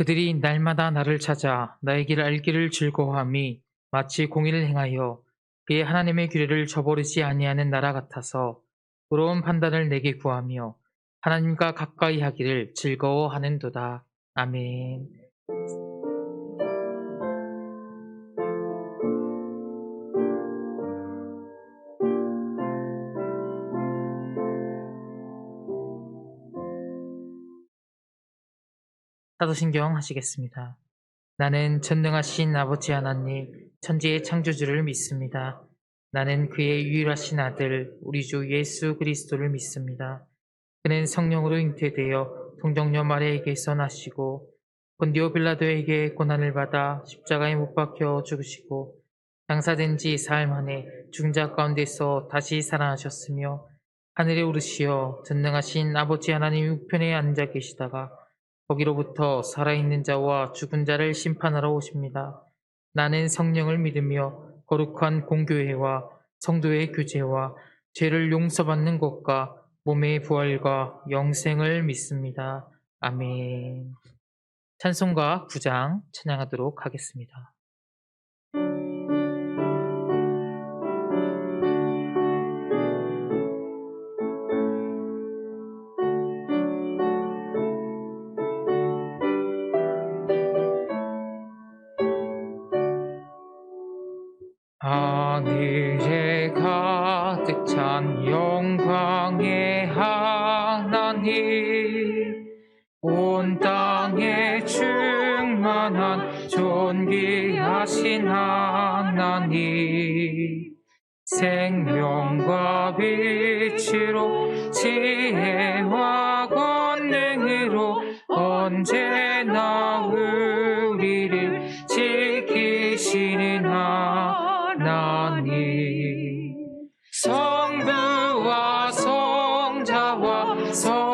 그들이 날마다 나를 찾아 나의 길을 알기를 즐거워함이 마치 공의를 행하여 그의 하나님의 규례를 저버리지 아니하는 나라 같아서 의로운 판단을 내게 구하며 하나님과 가까이 하기를 즐거워하는도다. 아멘. 사도신경 하시겠습니다. 나는 전능하신 아버지 하나님, 천지의 창조주를 믿습니다. 나는 그의 유일하신 아들, 우리 주 예수 그리스도를 믿습니다. 그는 성령으로 잉태되어 동정녀 마리아에게서 나시고 본디오 빌라도에게 고난을 받아 십자가에 못 박혀 죽으시고 장사된 지 사흘 만에 죽은 자 가운데서 다시 살아나셨으며 하늘에 오르시어 전능하신 아버지 하나님 우편에 앉아 계시다가 거기로부터 살아있는 자와 죽은 자를 심판하러 오십니다. 나는 성령을 믿으며 거룩한 공교회와 성도의 교제와 죄를 용서받는 것과 몸의 부활과 영생을 믿습니다. 아멘. 찬송가 9장 찬양하도록 하겠습니다. 하늘에 가득 찬 영광의 하나님, 온 땅에 충만한 존귀하신 하나님, 생명과 빛으로 지혜와 권능으로 언제나 우리를 지키시는 하나님, 성부와 성자와 성령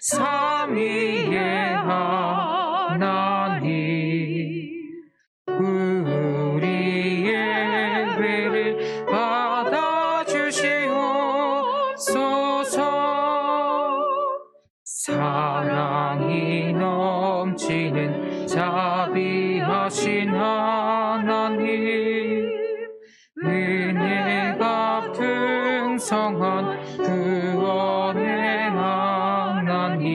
삼위의 하나님, 우리 예배를 받아주시옵소서. 사랑이 넘치는 자비하신 하나님, 은혜가 풍성한 구원의 하나님,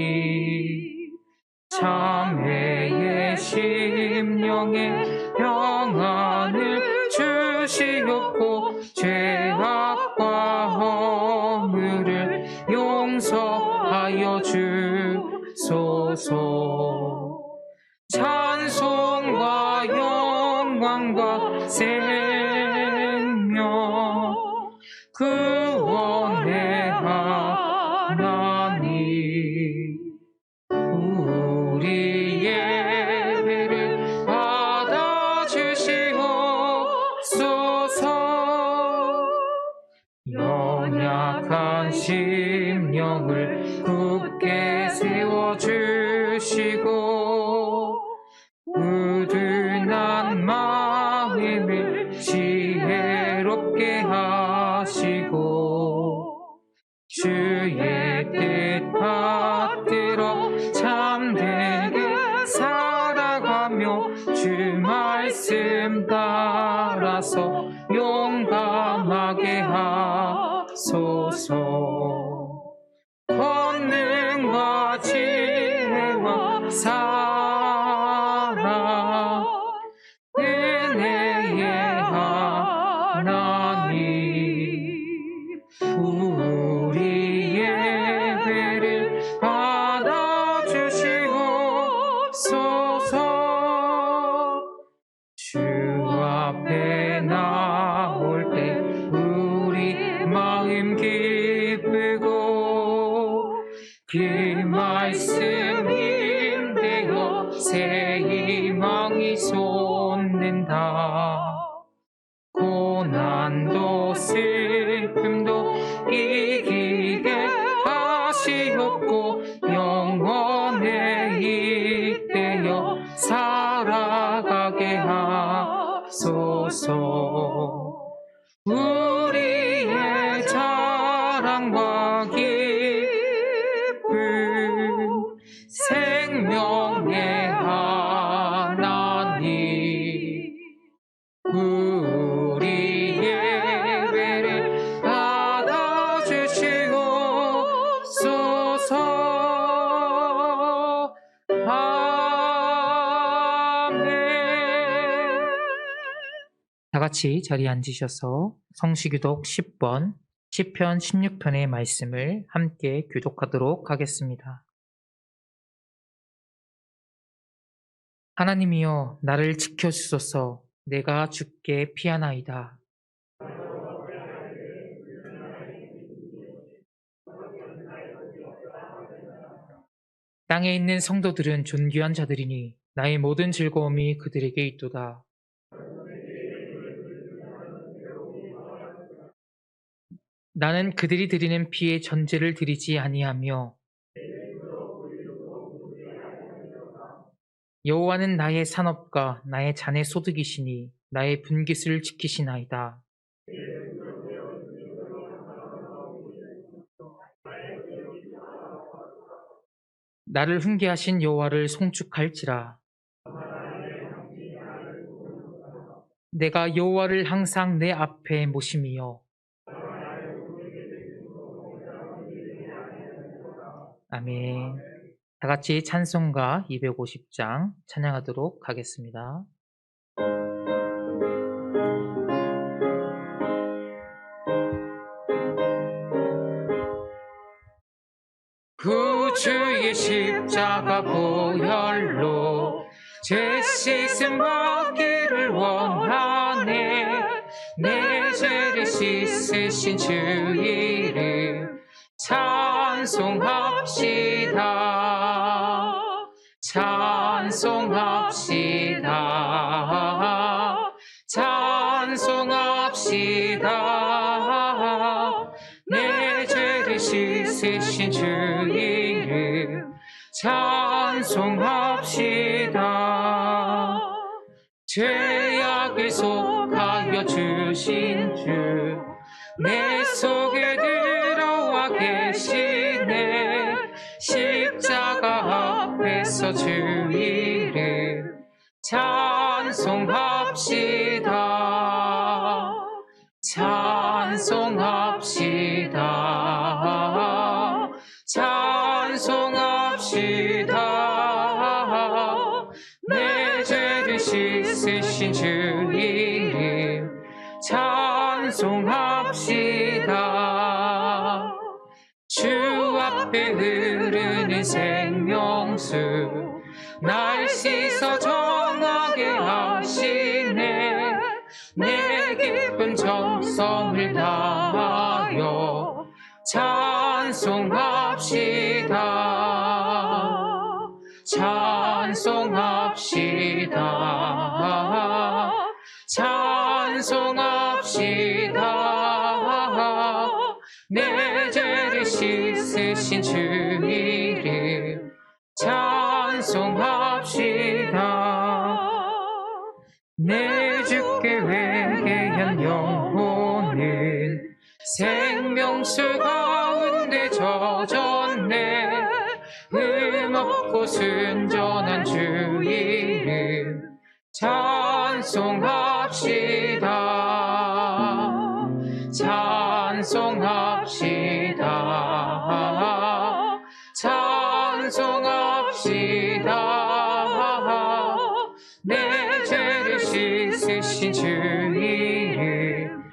참회의 심령에 평안을 주시옵고 죄악과 허물을 용서하여 주소서. 찬송과 영광과 생명 구원의 하나님, 우리 예배를 받아주시옵소서. 연약한 심령을 굳게 세워주시고 우둔한 마음을 지혜롭게 하시고 주의 뜻 받들어 참되게 살아가며 주 말씀 따라서 용감하게 하소서. 권능과 지혜와 사랑 은혜의 하나님, 우리 예배를 받아주시옵소서. 주 앞에 나올 때 우리 마음 기쁘고 그 말씀 힘되어 새 희망이 솟는다. 고난도 슬픔도 이기게 하시옵고 영원에 이때여 살아가게 하소서. 우리의 자랑과 기쁨 같이 자리에 앉으셔서 성시교독 10번, 시편 16편의 말씀을 함께 교독하도록 하겠습니다. 하나님이여 나를 지켜주소서. 내가 주께 피하나이다. 땅에 있는 성도들은 존귀한 자들이니 나의 모든 즐거움이 그들에게 있도다. 나는 그들이 드리는 피에 전제를 드리지 아니하며 여호와는 나의 산업과 나의 잔의 소득이시니 나의 분깃을 지키시나이다. 나를 훈계하신 여호와를 송축할지라. 내가 여호와를 항상 내 앞에 모심이요. 아멘. 다 같이 찬송가 250장 찬양하도록 하겠습니다. 구주의 십자가 보혈로 죄 씻음 받기를 원하네. 내 죄를 씻으신 주 이름 찬송합시다. 찬송합시다. 찬송합시다. 내 죄를 씻으신 주 이름 찬송합시다. 죄악을 속하여 주신 주 내 속에 들어와 계시네. 십자가 앞에서 주 이름 찬송합시다. 찬송합시다. 찬송합시다. 내 죄를 씻으신 주 이름 찬송합시다. 주 앞에 흐르는 생명수 날 씻어 정하게 하시네. 내 깊은 정성을 다하여 찬송합시다. 찬송합시다. 찬송합시다. 내 죄를 씻으신 주 이름 찬송합시다. 내 주께 회개한 영혼은 생명수 가운데 젖었네. 흠없고 순전한 주 이름 찬송합시다. 찬송합시다. 찬송합시다. 내 죄를 씻으신 주 이름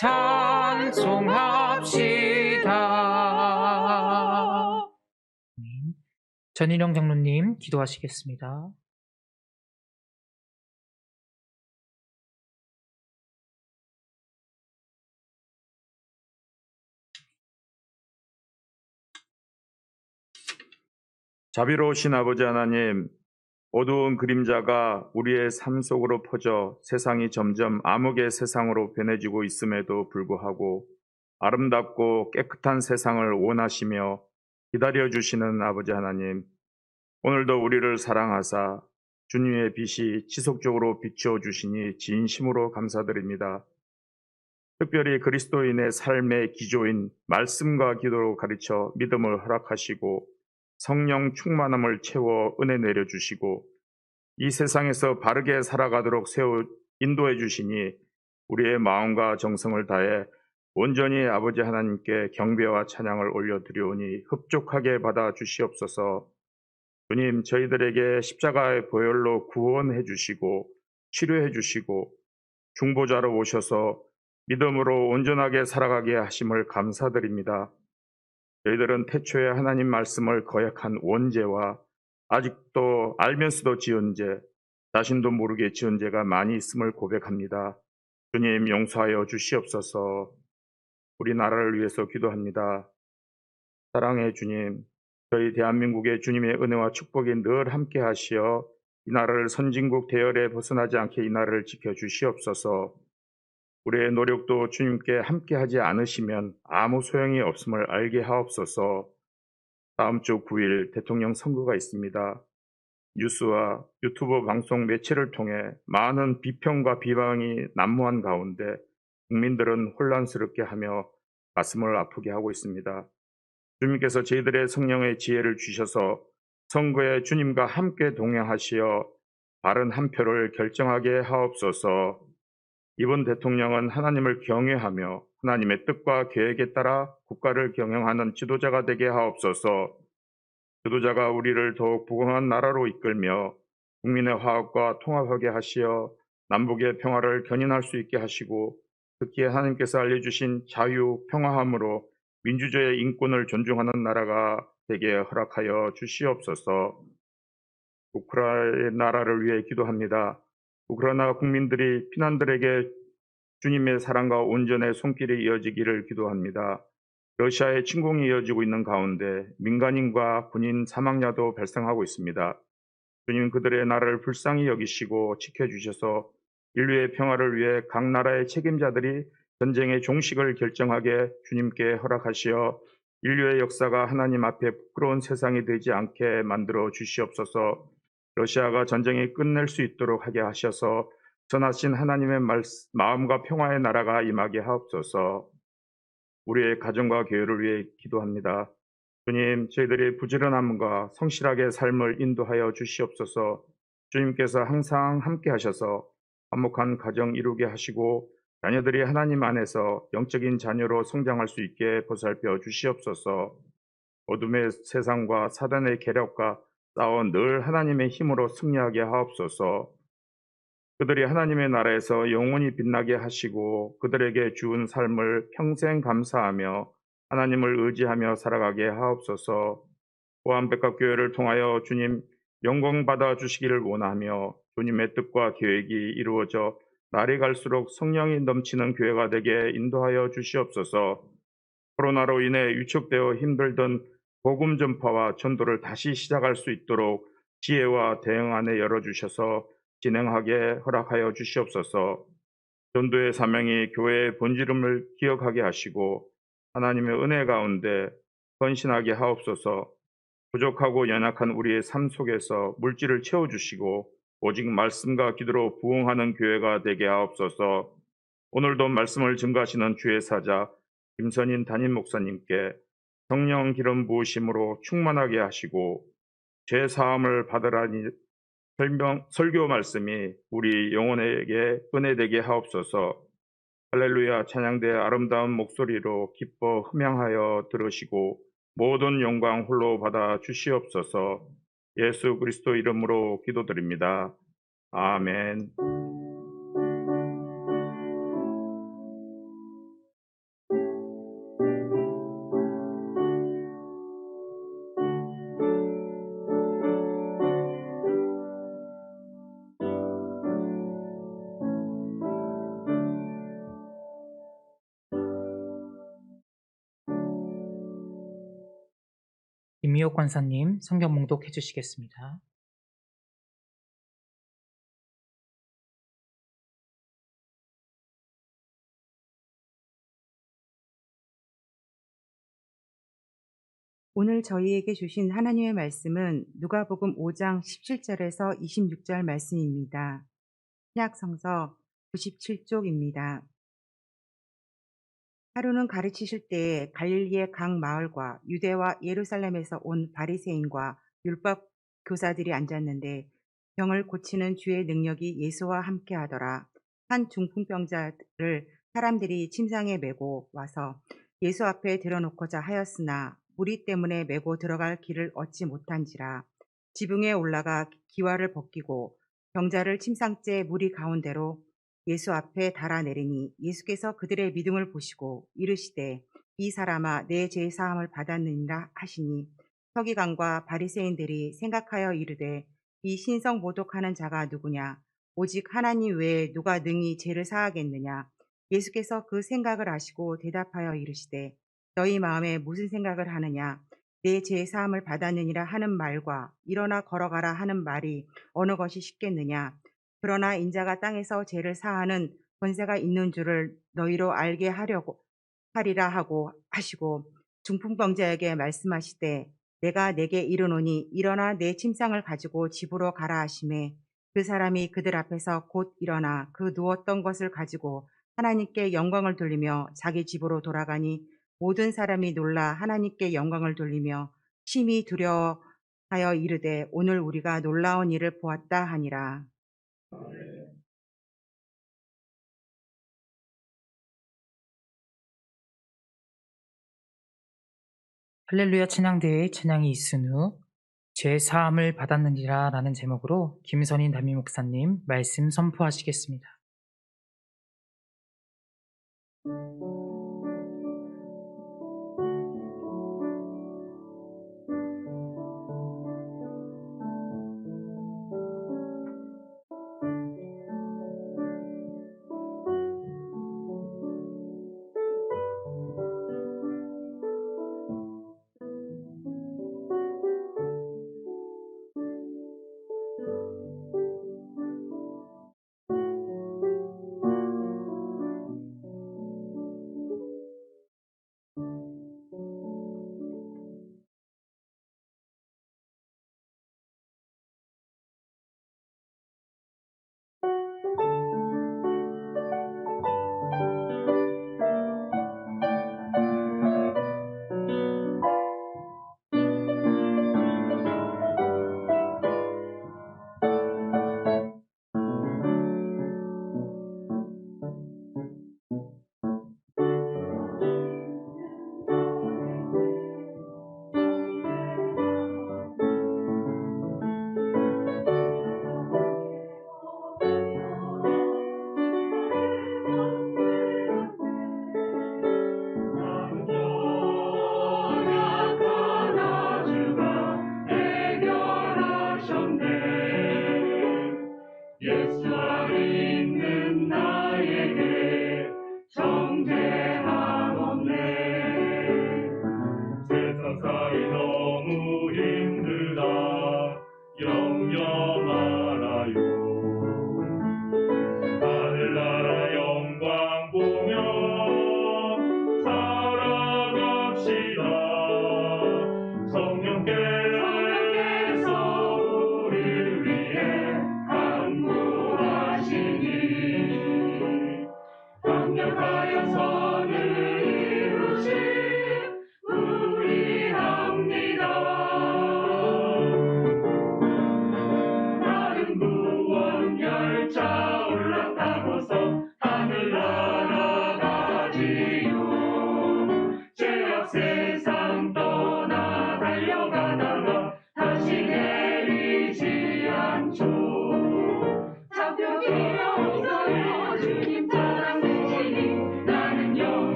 찬송합시다. 전인영 장로님 기도하시겠습니다. 자비로우신 아버지 하나님, 어두운 그림자가 우리의 삶 속으로 퍼져 세상이 점점 암흑의 세상으로 변해지고 있음에도 불구하고 아름답고 깨끗한 세상을 원하시며 기다려주시는 아버지 하나님, 오늘도 우리를 사랑하사 주님의 빛이 지속적으로 비추어 주시니 진심으로 감사드립니다. 특별히 그리스도인의 삶의 기조인 말씀과 기도로 가르쳐 믿음을 허락하시고 성령 충만함을 채워 은혜 내려주시고 이 세상에서 바르게 살아가도록 인도해 주시니 우리의 마음과 정성을 다해 온전히 아버지 하나님께 경배와 찬양을 올려드리오니 흡족하게 받아 주시옵소서. 주님, 저희들에게 십자가의 보혈로 구원해 주시고 치료해 주시고 중보자로 오셔서 믿음으로 온전하게 살아가게 하심을 감사드립니다. 저희들은 태초에 하나님 말씀을 거역한 원죄와 아직도 알면서도 지은 죄, 자신도 모르게 지은 죄가 많이 있음을 고백합니다. 주님 용서하여 주시옵소서. 우리나라를 위해서 기도합니다. 사랑의 주님, 저희 대한민국의 주님의 은혜와 축복이 늘 함께 하시어 이 나라를 선진국 대열에 벗어나지 않게 이 나라를 지켜 주시옵소서. 우리의 노력도 주님께 함께 하지 않으시면 아무 소용이 없음을 알게 하옵소서. 다음 주 9일 대통령 선거가 있습니다. 뉴스와 유튜브 방송 매체를 통해 많은 비평과 비방이 난무한 가운데 국민들은 혼란스럽게 하며 가슴을 아프게 하고 있습니다. 주님께서 저희들의 성령의 지혜를 주셔서 선거에 주님과 함께 동행하시어 바른 한 표를 결정하게 하옵소서. 이번 대통령은 하나님을 경외하며 하나님의 뜻과 계획에 따라 국가를 경영하는 지도자가 되게 하옵소서. 지도자가 우리를 더욱 부강한 나라로 이끌며 국민의 화합과 통합하게 하시어 남북의 평화를 견인할 수 있게 하시고 특히 하나님께서 알려주신 자유, 평화함으로 민주주의의 인권을 존중하는 나라가 되게 허락하여 주시옵소서. 우크라이나를 위해 기도합니다. 우크라이나 국민들이 피난들에게 주님의 사랑과 온전의 손길이 이어지기를 기도합니다. 러시아의 침공이 이어지고 있는 가운데 민간인과 군인 사망자도 발생하고 있습니다. 주님 그들의 나라를 불쌍히 여기시고 지켜주셔서 인류의 평화를 위해 각 나라의 책임자들이 전쟁의 종식을 결정하게 주님께 허락하시어 인류의 역사가 하나님 앞에 부끄러운 세상이 되지 않게 만들어 주시옵소서. 러시아가 전쟁이 끝낼 수 있도록 하게 하셔서 선하신 하나님의 마음과 평화의 나라가 임하게 하옵소서. 우리의 가정과 교회를 위해 기도합니다. 주님, 저희들의 부지런함과 성실하게 삶을 인도하여 주시옵소서. 주님께서 항상 함께 하셔서 화목한 가정 이루게 하시고 자녀들이 하나님 안에서 영적인 자녀로 성장할 수 있게 보살펴 주시옵소서. 어둠의 세상과 사단의 계략과 싸워 늘 하나님의 힘으로 승리하게 하옵소서. 그들이 하나님의 나라에서 영원히 빛나게 하시고 그들에게 주은 삶을 평생 감사하며 하나님을 의지하며 살아가게 하옵소서. 보안백합교회를 통하여 주님 영광 받아 주시기를 원하며 주님의 뜻과 계획이 이루어져 날이 갈수록 성령이 넘치는 교회가 되게 인도하여 주시옵소서. 코로나로 인해 위축되어 힘들던 복음 전파와 전도를 다시 시작할 수 있도록 지혜와 대응 안에 열어주셔서 진행하게 허락하여 주시옵소서. 전도의 사명이 교회의 본질음을 기억하게 하시고 하나님의 은혜 가운데 헌신하게 하옵소서. 부족하고 연약한 우리의 삶 속에서 물질을 채워주시고 오직 말씀과 기도로 부흥하는 교회가 되게 하옵소서. 오늘도 말씀을 증거하시는 주의 사자 김선인 담임 목사님께 성령 기름 부으심으로 충만하게 하시고 죄 사함을 받으라니 설교 말씀이 우리 영혼에게 은혜되게 하옵소서. 할렐루야 찬양대 아름다운 목소리로 기뻐 흠양하여 들으시고 모든 영광 홀로 받아 주시옵소서. 예수 그리스도 이름으로 기도드립니다. 아멘. 김미호 권사님 성경 봉독해 주시겠습니다. 오늘 저희에게 주신 하나님의 말씀은 누가복음 5장 17절에서 26절 말씀입니다. 신약성서 97쪽입니다. 하루는 가르치실 때에 갈릴리의 각 마을과 유대와 예루살렘에서 온 바리새인과 율법 교사들이 앉았는데 병을 고치는 주의 능력이 예수와 함께 하더라. 한 중풍병자를 사람들이 침상에 메고 와서 예수 앞에 들여놓고자 하였으나 무리 때문에 메고 들어갈 길을 얻지 못한지라. 지붕에 올라가 기와를 벗기고 병자를 침상째 무리 가운데로 예수 앞에 달아내리니 예수께서 그들의 믿음을 보시고 이르시되 이 사람아 내 죄 사함을 받았느니라 하시니 서기관과 바리새인들이 생각하여 이르되 이 신성 모독하는 자가 누구냐 오직 하나님 외에 누가 능히 죄를 사하겠느냐. 예수께서 그 생각을 아시고 대답하여 이르시되 너희 마음에 무슨 생각을 하느냐. 내 죄 사함을 받았느니라 하는 말과 일어나 걸어가라 하는 말이 어느 것이 쉽겠느냐. 그러나 인자가 땅에서 죄를 사하는 권세가 있는 줄을 너희로 알게 하려고 하리라 하고 하시고 중풍병자에게 말씀하시되 내가 내게 이르노니 일어나 내 침상을 가지고 집으로 가라 하시매 그 사람이 그들 앞에서 곧 일어나 그 누웠던 것을 가지고 하나님께 영광을 돌리며 자기 집으로 돌아가니 모든 사람이 놀라 하나님께 영광을 돌리며 심히 두려워하여 이르되 오늘 우리가 놀라운 일을 보았다 하니라. 할렐루야 찬양대회의 찬양이 있은 후 죄 사함을 받았느니라 라는 제목으로 김선인 담임 목사님 말씀 선포하시겠습니다.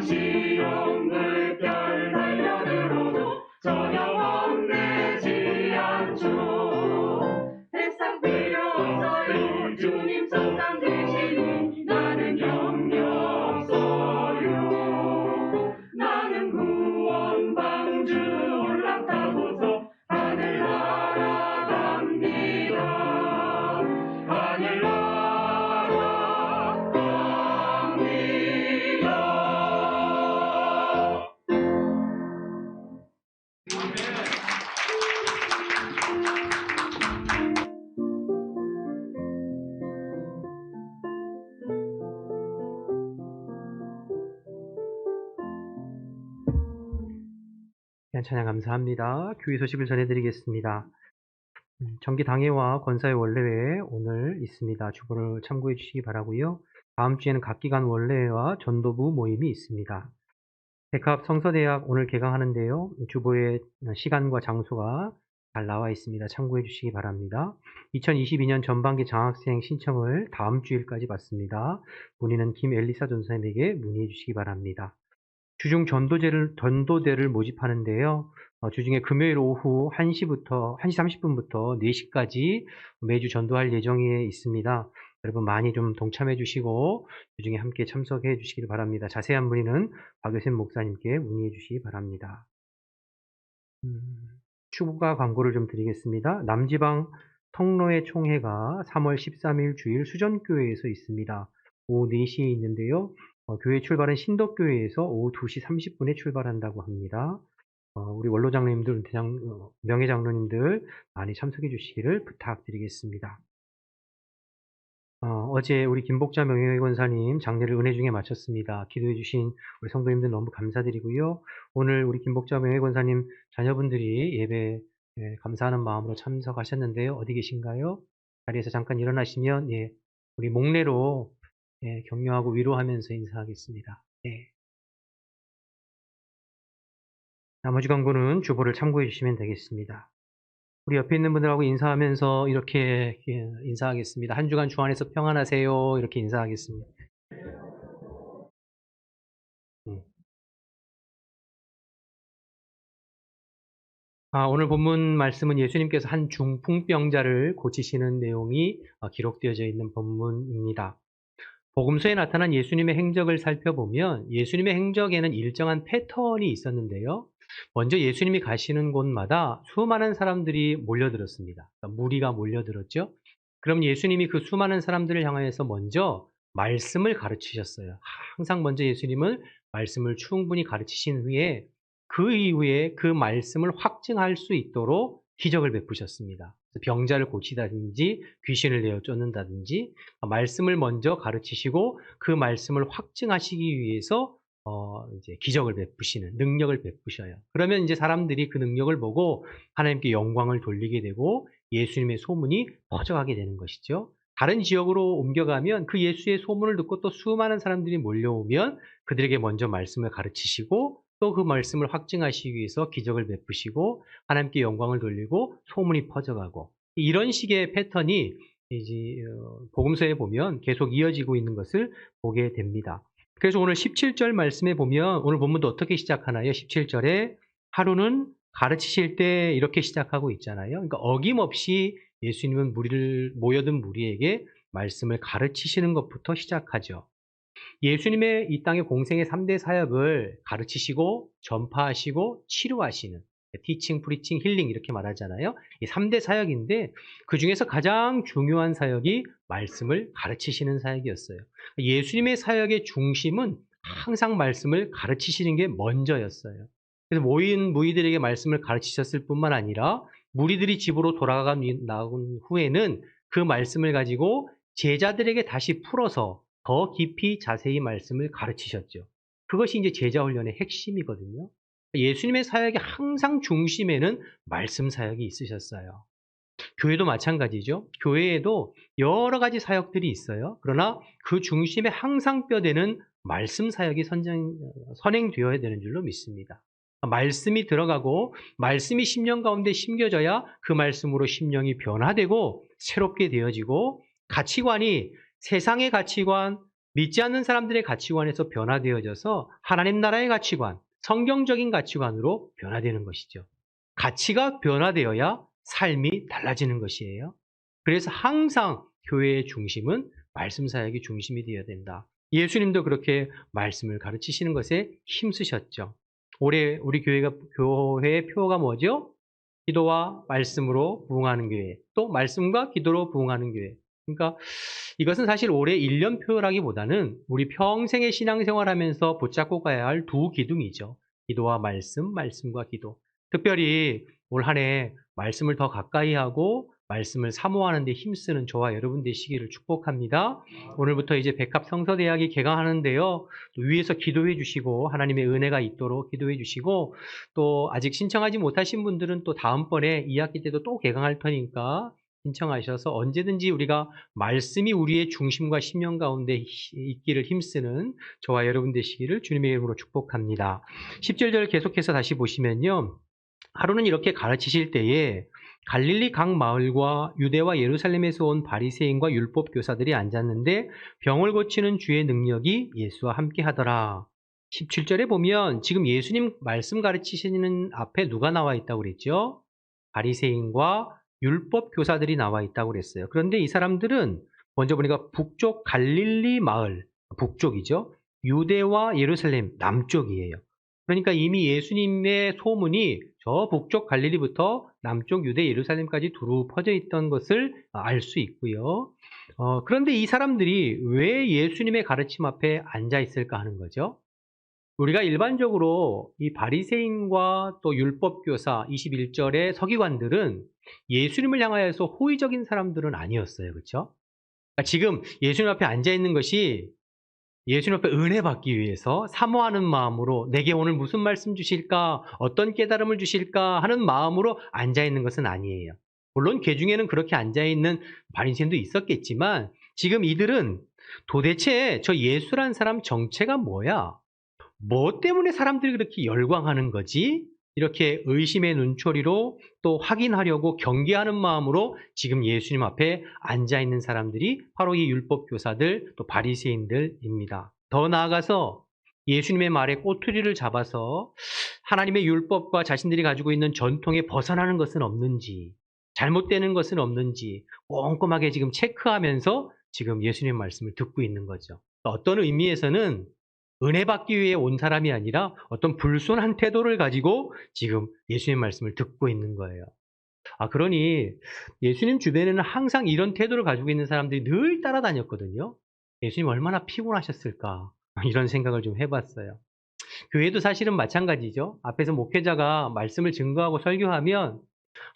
시험 물결 달려들어도 전혀 겁내지 않죠. 세상 필요 없어요. 주님 선상 되시니 나는 염려 없어요. 나는 구원 방주 올라타고서 하늘 날아갑니다. 하늘 날아갑니다. 찬양 감사합니다. 교회 소식을 전해드리겠습니다. 정기당회와 권사회 원래회 오늘 있습니다. 주보를 참고해 주시기 바라고요. 다음 주에는 각 기관 원래회와 전도부 모임이 있습니다. 백합 성서대학 오늘 개강하는데요. 주보에 시간과 장소가 잘 나와 있습니다. 참고해 주시기 바랍니다. 2022년 전반기 장학생 신청을 다음 주일까지 받습니다. 문의는 김엘리사 전사님에게 문의해 주시기 바랍니다. 주중 전도대를 모집하는데요. 주중에 금요일 오후 1시 30분부터 4시까지 매주 전도할 예정에 있습니다. 여러분 많이 좀 동참해 주시고 주중에 함께 참석해 주시길 바랍니다. 자세한 문의는 박여샘 목사님께 문의해 주시기 바랍니다. 추가 광고를 좀 드리겠습니다. 남지방 성로회 총회가 3월 13일 주일 수전교회에서 있습니다. 오후 4시에 있는데요. 교회 출발은 신덕교회에서 오후 2시 30분에 출발한다고 합니다. 우리 원로장로님들, 명예장로님들 많이 참석해 주시기를 부탁드리겠습니다. 어제 우리 김복자 명예권사님 장례를 은혜 중에 마쳤습니다. 기도해 주신 우리 성도님들 너무 감사드리고요. 오늘 우리 김복자 명예권사님 자녀분들이 예배 감사하는 마음으로 참석하셨는데요. 어디 계신가요? 자리에서 잠깐 일어나시면 우리 목례로 격려하고 위로하면서 인사하겠습니다. 나머지 광고는 주보를 참고해 주시면 되겠습니다. 우리 옆에 있는 분들하고 인사하면서 이렇게 인사하겠습니다. 한 주간 주 안에서 평안하세요. 이렇게 인사하겠습니다. 오늘 본문 말씀은 예수님께서 한 중풍병자를 고치시는 내용이 기록되어져 있는 본문입니다. 복음서에 나타난 예수님의 행적을 살펴보면 예수님의 행적에는 일정한 패턴이 있었는데요. 먼저 예수님이 가시는 곳마다 수많은 사람들이 몰려들었습니다. 그러니까 무리가 몰려들었죠. 그럼 예수님이 그 수많은 사람들을 향하여서 먼저 말씀을 가르치셨어요. 항상 먼저 예수님은 말씀을 충분히 가르치신 후에 그 이후에 그 말씀을 확증할 수 있도록 기적을 베푸셨습니다. 병자를 고치다든지 귀신을 내어 쫓는다든지 말씀을 먼저 가르치시고 그 말씀을 확증하시기 위해서 이제 기적을 베푸시는 능력을 베푸셔요. 그러면 이제 사람들이 그 능력을 보고 하나님께 영광을 돌리게 되고 예수님의 소문이 퍼져가게 되는 것이죠. 다른 지역으로 옮겨가면 그 예수의 소문을 듣고 또 수많은 사람들이 몰려오면 그들에게 먼저 말씀을 가르치시고 또 그 말씀을 확증하시기 위해서 기적을 베푸시고 하나님께 영광을 돌리고 소문이 퍼져가고 이런 식의 패턴이 이제 복음서에 보면 계속 이어지고 있는 것을 보게 됩니다. 그래서 오늘 17절 말씀에 보면 오늘 본문도 어떻게 시작하나요? 17절에 하루는 가르치실 때 이렇게 시작하고 있잖아요. 그러니까 어김없이 예수님은 모여든 무리에게 말씀을 가르치시는 것부터 시작하죠. 예수님의 이 땅의 공생의 3대 사역을 가르치시고 전파하시고 치료하시는 티칭, 프리칭, 힐링 이렇게 말하잖아요. 이 3대 사역인데 그중에서 가장 중요한 사역이 말씀을 가르치시는 사역이었어요. 예수님의 사역의 중심은 항상 말씀을 가르치시는 게 먼저였어요. 그래서 모인 무리들에게 말씀을 가르치셨을 뿐만 아니라 무리들이 집으로 돌아간 후에는 그 말씀을 가지고 제자들에게 다시 풀어서 더 깊이 자세히 말씀을 가르치셨죠. 그것이 이제 제자 훈련의 핵심이거든요. 예수님의 사역의 항상 중심에는 말씀 사역이 있으셨어요. 교회도 마찬가지죠. 교회에도 여러 가지 사역들이 있어요. 그러나 그 중심에 항상 뼈대는 말씀 사역이 선행되어야 되는 줄로 믿습니다. 말씀이 들어가고 말씀이 심령 가운데 심겨져야 그 말씀으로 심령이 변화되고 새롭게 되어지고 가치관이 세상의 가치관, 믿지 않는 사람들의 가치관에서 변화되어져서 하나님 나라의 가치관, 성경적인 가치관으로 변화되는 것이죠. 가치가 변화되어야 삶이 달라지는 것이에요. 그래서 항상 교회의 중심은 말씀 사역이 중심이 되어야 된다. 예수님도 그렇게 말씀을 가르치시는 것에 힘쓰셨죠. 올해 우리 교회의 표가 뭐죠? 기도와 말씀으로 부흥하는 교회, 또 말씀과 기도로 부흥하는 교회. 그러니까 이것은 사실 올해 1년 표라기보다는 우리 평생의 신앙생활하면서 붙잡고 가야 할 두 기둥이죠. 기도와 말씀, 말씀과 기도. 특별히 올 한 해 말씀을 더 가까이 하고 말씀을 사모하는 데 힘쓰는 저와 여러분 되시기를 축복합니다. 오늘부터 이제 백합 성서대학이 개강하는데요. 또 위에서 기도해 주시고 하나님의 은혜가 있도록 기도해 주시고 또 아직 신청하지 못하신 분들은 또 다음번에 2학기 때도 또 개강할 테니까 신청하셔서 언제든지 우리가 말씀이 우리의 중심과 심령 가운데 있기를 힘쓰는 저와 여러분 되시기를 주님의 이름으로 축복합니다. 17절 계속해서 다시 보시면요. 하루는 이렇게 가르치실 때에 갈릴리 각 마을과 유대와 예루살렘에서 온 바리새인과 율법 교사들이 앉았는데 병을 고치는 주의 능력이 예수와 함께 하더라. 17절에 보면 지금 예수님 말씀 가르치시는 앞에 누가 나와 있다고 그랬죠? 바리새인과 율법 교사들이 나와 있다고 그랬어요. 그런데 이 사람들은 먼저 보니까 북쪽 갈릴리 마을, 북쪽이죠. 유대와 예루살렘, 남쪽이에요. 그러니까 이미 예수님의 소문이 저 북쪽 갈릴리부터 남쪽 유대 예루살렘까지 두루 퍼져 있던 것을 알 수 있고요. 그런데 이 사람들이 왜 예수님의 가르침 앞에 앉아 있을까 하는 거죠. 우리가 일반적으로 이 바리새인과 또 율법교사 21절의 서기관들은 예수님을 향하여서 호의적인 사람들은 아니었어요. 그렇죠? 그러니까 지금 예수님 앞에 앉아 있는 것이 예수님 앞에 은혜 받기 위해서 사모하는 마음으로 내게 오늘 무슨 말씀 주실까, 어떤 깨달음을 주실까 하는 마음으로 앉아 있는 것은 아니에요. 물론 그 중에는 그렇게 앉아 있는 바리새인도 있었겠지만 지금 이들은 도대체 저 예수란 사람 정체가 뭐야? 뭐 때문에 사람들이 그렇게 열광하는 거지? 이렇게 의심의 눈초리로 또 확인하려고 경계하는 마음으로 지금 예수님 앞에 앉아 있는 사람들이 바로 이 율법 교사들 또 바리새인들입니다. 더 나아가서 예수님의 말에 꼬투리를 잡아서 하나님의 율법과 자신들이 가지고 있는 전통에 벗어나는 것은 없는지, 잘못되는 것은 없는지 꼼꼼하게 지금 체크하면서 지금 예수님의 말씀을 듣고 있는 거죠. 어떤 의미에서는 은혜 받기 위해 온 사람이 아니라 어떤 불순한 태도를 가지고 지금 예수님 말씀을 듣고 있는 거예요. 그러니 예수님 주변에는 항상 이런 태도를 가지고 있는 사람들이 늘 따라다녔거든요. 예수님 얼마나 피곤하셨을까 이런 생각을 좀 해봤어요. 교회도 사실은 마찬가지죠. 앞에서 목회자가 말씀을 증거하고 설교하면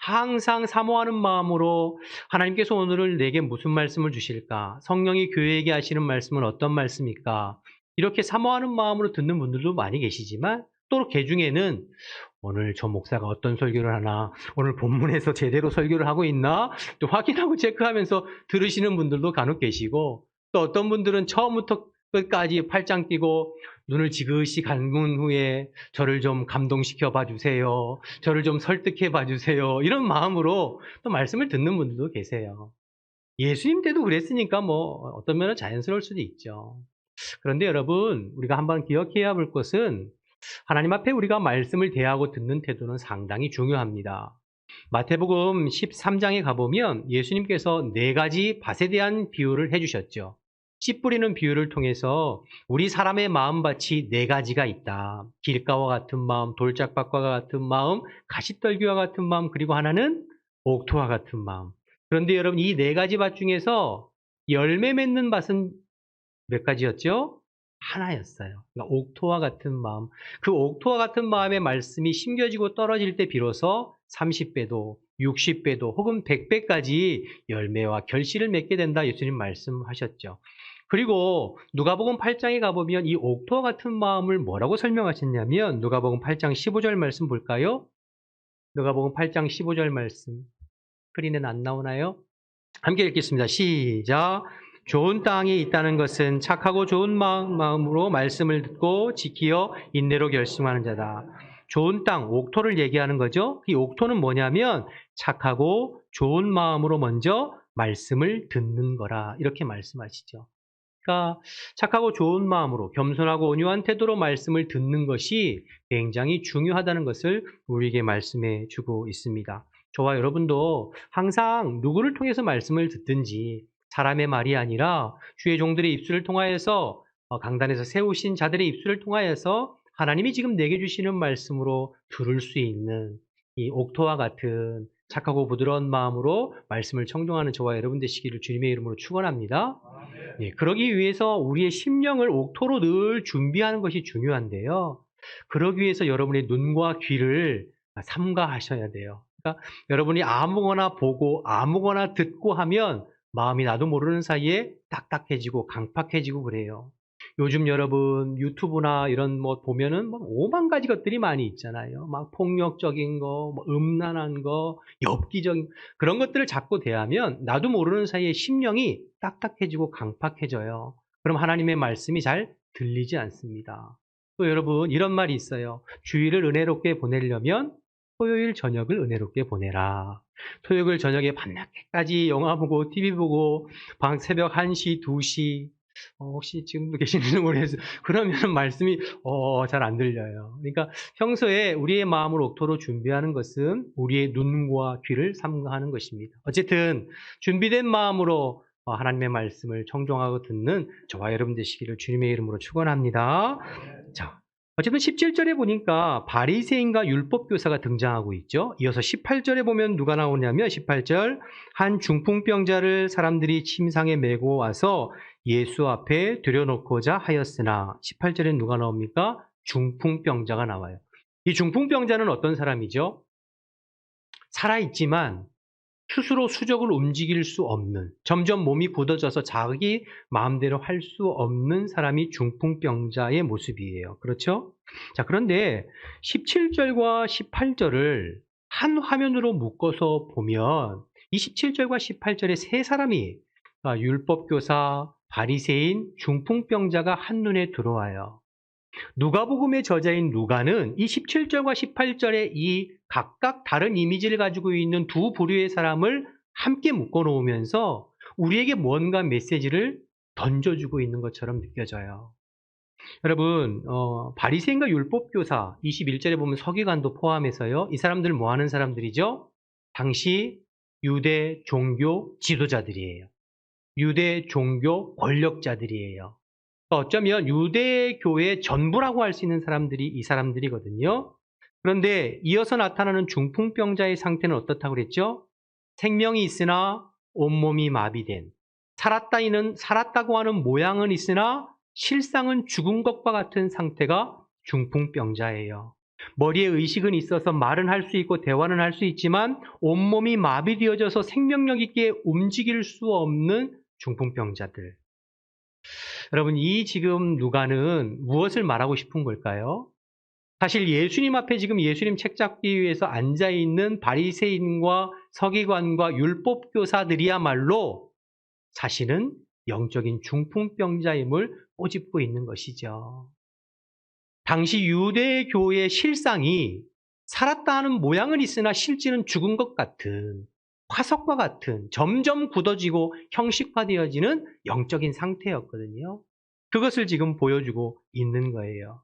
항상 사모하는 마음으로 하나님께서 오늘은 내게 무슨 말씀을 주실까? 성령이 교회에게 하시는 말씀은 어떤 말씀일까? 이렇게 사모하는 마음으로 듣는 분들도 많이 계시지만 또 그 중에는 오늘 저 목사가 어떤 설교를 하나, 오늘 본문에서 제대로 설교를 하고 있나 또 확인하고 체크하면서 들으시는 분들도 간혹 계시고 또 어떤 분들은 처음부터 끝까지 팔짱 끼고 눈을 지그시 감은 후에 저를 좀 감동시켜 봐주세요. 저를 좀 설득해 봐주세요. 이런 마음으로 또 말씀을 듣는 분들도 계세요. 예수님 때도 그랬으니까 뭐 어떤 면은 자연스러울 수도 있죠. 그런데 여러분, 우리가 한번 기억해야 할 것은 하나님 앞에 우리가 말씀을 대하고 듣는 태도는 상당히 중요합니다. 마태복음 13장에 가보면 예수님께서 4가지 밭에 대한 비유를 해주셨죠. 씨 뿌리는 비유를 통해서 우리 사람의 마음밭이 4가지가 있다. 길가와 같은 마음, 돌짝밭과 같은 마음, 가시떨기와 같은 마음, 그리고 하나는 옥토와 같은 마음. 그런데 여러분, 이 4가지 밭 중에서 열매 맺는 밭은 몇 가지였죠? 하나였어요. 그러니까 옥토와 같은 마음. 그 옥토와 같은 마음의 말씀이 심겨지고 떨어질 때 비로소 30배도, 60배도 혹은 100배까지 열매와 결실을 맺게 된다. 예수님 말씀하셨죠. 그리고 누가복음 8장에 가보면 이 옥토와 같은 마음을 뭐라고 설명하셨냐면 누가복음 8장 15절 말씀 볼까요? 누가복음 8장 15절 말씀. 스크린에는 안 나오나요? 함께 읽겠습니다. 시작. 좋은 땅에 있다는 것은 착하고 좋은 마음으로 말씀을 듣고 지키어 인내로 결심하는 자다. 좋은 땅, 옥토를 얘기하는 거죠. 이 옥토는 뭐냐면 착하고 좋은 마음으로 먼저 말씀을 듣는 거라. 이렇게 말씀하시죠. 그러니까 착하고 좋은 마음으로 겸손하고 온유한 태도로 말씀을 듣는 것이 굉장히 중요하다는 것을 우리에게 말씀해 주고 있습니다. 저와 여러분도 항상 누구를 통해서 말씀을 듣든지 사람의 말이 아니라 주의 종들의 입술을 통하여서 강단에서 세우신 자들의 입술을 통하여서 하나님이 지금 내게 주시는 말씀으로 들을 수 있는 이 옥토와 같은 착하고 부드러운 마음으로 말씀을 청종하는 저와 여러분 되시기를 주님의 이름으로 축원합니다. 예, 그러기 위해서 우리의 심령을 옥토로 늘 준비하는 것이 중요한데요. 그러기 위해서 여러분의 눈과 귀를 삼가하셔야 돼요. 그러니까 여러분이 아무거나 보고 아무거나 듣고 하면 마음이 나도 모르는 사이에 딱딱해지고 강팍해지고 그래요. 요즘 여러분 유튜브나 이런 뭐 보면은 뭐 오만 가지 것들이 많이 있잖아요. 막 폭력적인 거, 뭐 음란한 거, 엽기적인 그런 것들을 자꾸 대하면 나도 모르는 사이에 심령이 딱딱해지고 강팍해져요. 그럼 하나님의 말씀이 잘 들리지 않습니다. 또 여러분 이런 말이 있어요. 주일을 은혜롭게 보내려면 토요일 저녁을 은혜롭게 보내라. 토요일 저녁에 밤늦게까지 영화 보고 TV 보고 새벽 1시, 2시 혹시 지금도 계시는지 모르겠어요. 그러면 말씀이 잘 안 들려요. 그러니까 평소에 우리의 마음을 옥토로 준비하는 것은 우리의 눈과 귀를 삼가하는 것입니다. 어쨌든 준비된 마음으로 하나님의 말씀을 청종하고 듣는 저와 여러분 되시기를 주님의 이름으로 축원합니다. 자, 어쨌든 17절에 보니까 바리새인과 율법교사가 등장하고 있죠. 이어서 18절에 보면 누가 나오냐면 18절 한 중풍병자를 사람들이 침상에 메고 와서 예수 앞에 들여놓고자 하였으나 18절에 누가 나옵니까? 중풍병자가 나와요. 이 중풍병자는 어떤 사람이죠? 살아있지만 스스로 수적을 움직일 수 없는, 점점 몸이 굳어져서 자기 마음대로 할 수 없는 사람이 중풍병자의 모습이에요. 그렇죠? 자, 그런데 17절과 18절을 한 화면으로 묶어서 보면 이 17절과 18절에 세 사람이 율법교사, 바리새인, 중풍병자가 한눈에 들어와요. 누가복음의 저자인 누가는 이 17절과 18절에 이 각각 다른 이미지를 가지고 있는 두 부류의 사람을 함께 묶어 놓으면서 우리에게 뭔가 메시지를 던져주고 있는 것처럼 느껴져요. 여러분, 바리새인과 율법교사 21절에 보면 서기관도 포함해서요. 이 사람들 뭐 하는 사람들이죠? 당시 유대 종교 지도자들이에요. 유대 종교 권력자들이에요. 어쩌면 유대교의 전부라고 할 수 있는 사람들이 이 사람들이거든요. 그런데 이어서 나타나는 중풍병자의 상태는 어떻다고 그랬죠? 생명이 있으나 온몸이 마비된, 살았다고 하는 모양은 있으나 실상은 죽은 것과 같은 상태가 중풍병자예요. 머리에 의식은 있어서 말은 할 수 있고 대화는 할 수 있지만 온몸이 마비되어져서 생명력 있게 움직일 수 없는 중풍병자들. 여러분, 이 지금 누가는 무엇을 말하고 싶은 걸까요? 사실 예수님 앞에 지금 예수님 책 잡기 위해서 앉아있는 바리새인과 서기관과 율법교사들이야말로 자신은 영적인 중풍병자임을 꼬집고 있는 것이죠. 당시 유대교의 실상이 살았다 하는 모양은 있으나 실제는 죽은 것 같은 화석과 같은 점점 굳어지고 형식화되어지는 영적인 상태였거든요. 그것을 지금 보여주고 있는 거예요.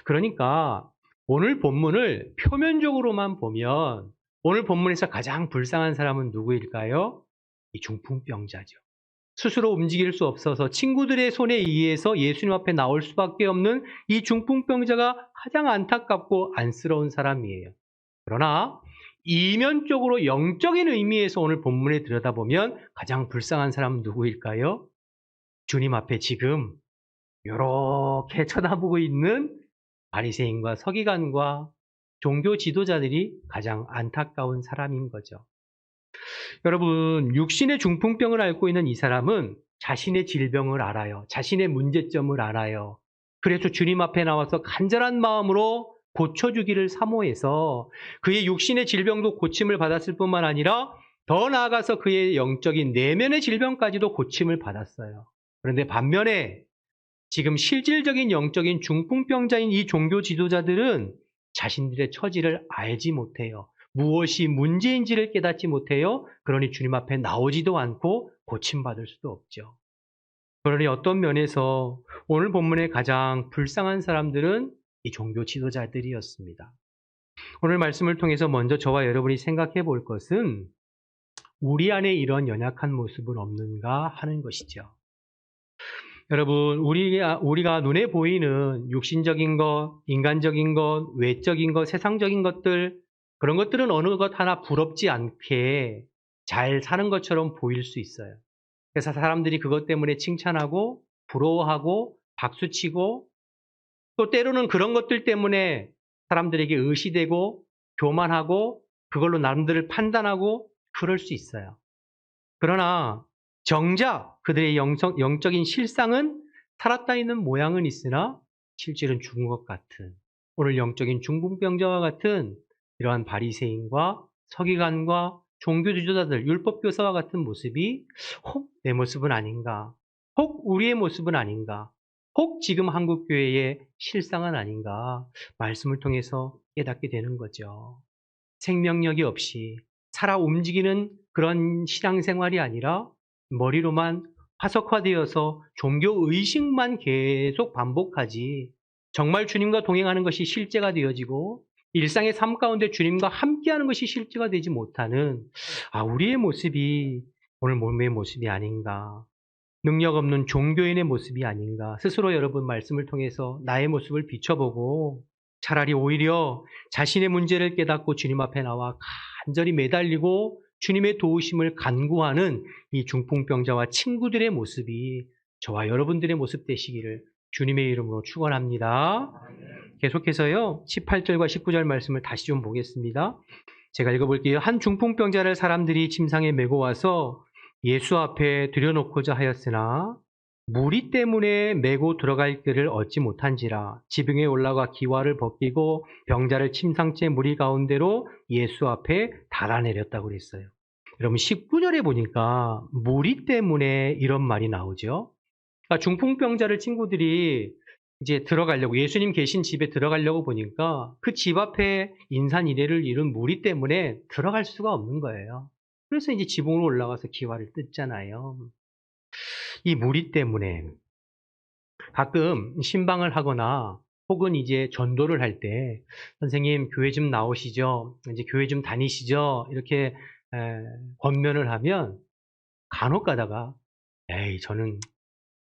그러니까 오늘 본문을 표면적으로만 보면 오늘 본문에서 가장 불쌍한 사람은 누구일까요? 이 중풍병자죠. 스스로 움직일 수 없어서 친구들의 손에 의해서 예수님 앞에 나올 수밖에 없는 이 중풍병자가 가장 안타깝고 안쓰러운 사람이에요. 그러나 이면적으로 영적인 의미에서 오늘 본문에 들여다보면 가장 불쌍한 사람은 누구일까요? 주님 앞에 지금 이렇게 쳐다보고 있는 바리새인과 서기관과 종교 지도자들이 가장 안타까운 사람인 거죠. 여러분, 육신의 중풍병을 앓고 있는 이 사람은 자신의 질병을 알아요. 자신의 문제점을 알아요. 그래서 주님 앞에 나와서 간절한 마음으로 고쳐주기를 사모해서 그의 육신의 질병도 고침을 받았을 뿐만 아니라 더 나아가서 그의 영적인 내면의 질병까지도 고침을 받았어요. 그런데 반면에 지금 실질적인 영적인 중풍병자인 이 종교 지도자들은 자신들의 처지를 알지 못해요. 무엇이 문제인지를 깨닫지 못해요. 그러니 주님 앞에 나오지도 않고 고침받을 수도 없죠. 그러니 어떤 면에서 오늘 본문의 가장 불쌍한 사람들은 이 종교 지도자들이었습니다. 오늘 말씀을 통해서 먼저 저와 여러분이 생각해 볼 것은 우리 안에 이런 연약한 모습은 없는가 하는 것이죠. 여러분, 우리가 눈에 보이는 육신적인 것, 인간적인 것, 외적인 것, 세상적인 것들, 그런 것들은 어느 것 하나 부럽지 않게 잘 사는 것처럼 보일 수 있어요. 그래서 사람들이 그것 때문에 칭찬하고, 부러워하고, 박수치고, 또 때로는 그런 것들 때문에 사람들에게 의시되고, 교만하고, 그걸로 남들을 판단하고, 그럴 수 있어요. 그러나 정작 그들의 영적인 실상은 살았다 있는 모양은 있으나 실질은 죽은 것 같은, 오늘 영적인 중풍병자와 같은 이러한 바리새인과 서기관과 종교 지도자들, 율법 교사와 같은 모습이 혹 내 모습은 아닌가, 혹 우리의 모습은 아닌가, 혹 지금 한국 교회의 실상은 아닌가 말씀을 통해서 깨닫게 되는 거죠. 생명력이 없이 살아 움직이는 그런 신앙생활이 아니라 머리로만 화석화되어서 종교 의식만 계속 반복하지, 정말 주님과 동행하는 것이 실제가 되어지고 일상의 삶 가운데 주님과 함께하는 것이 실제가 되지 못하는 우리의 모습이 오늘 몸의 모습이 아닌가, 능력 없는 종교인의 모습이 아닌가, 스스로 여러분 말씀을 통해서 나의 모습을 비춰보고 차라리 오히려 자신의 문제를 깨닫고 주님 앞에 나와 간절히 매달리고 주님의 도우심을 간구하는 이 중풍병자와 친구들의 모습이 저와 여러분들의 모습 되시기를 주님의 이름으로 축원합니다. 계속해서요, 18절과 19절 말씀을 다시 좀 보겠습니다. 제가 읽어볼게요. 한 중풍병자를 사람들이 침상에 메고 와서 예수 앞에 들여놓고자 하였으나 무리 때문에 메고 들어갈 길을 얻지 못한지라 지붕에 올라가 기와를 벗기고 병자를 침상째 무리 가운데로 예수 앞에 달아내렸다고 그랬어요. 여러분 19절에 보니까 무리 때문에 이런 말이 나오죠. 그러니까 중풍병자를 친구들이 이제 들어가려고, 예수님 계신 집에 들어가려고 보니까 그 집 앞에 인산이례를 이룬 무리 때문에 들어갈 수가 없는 거예요. 그래서 이제 지붕으로 올라가서 기와를 뜯잖아요. 이 무리 때문에 가끔 신방을 하거나 혹은 이제 전도를 할 때 선생님 교회 좀 나오시죠, 이제 교회 좀 다니시죠, 이렇게 권면을 하면 간혹 가다가 에이 저는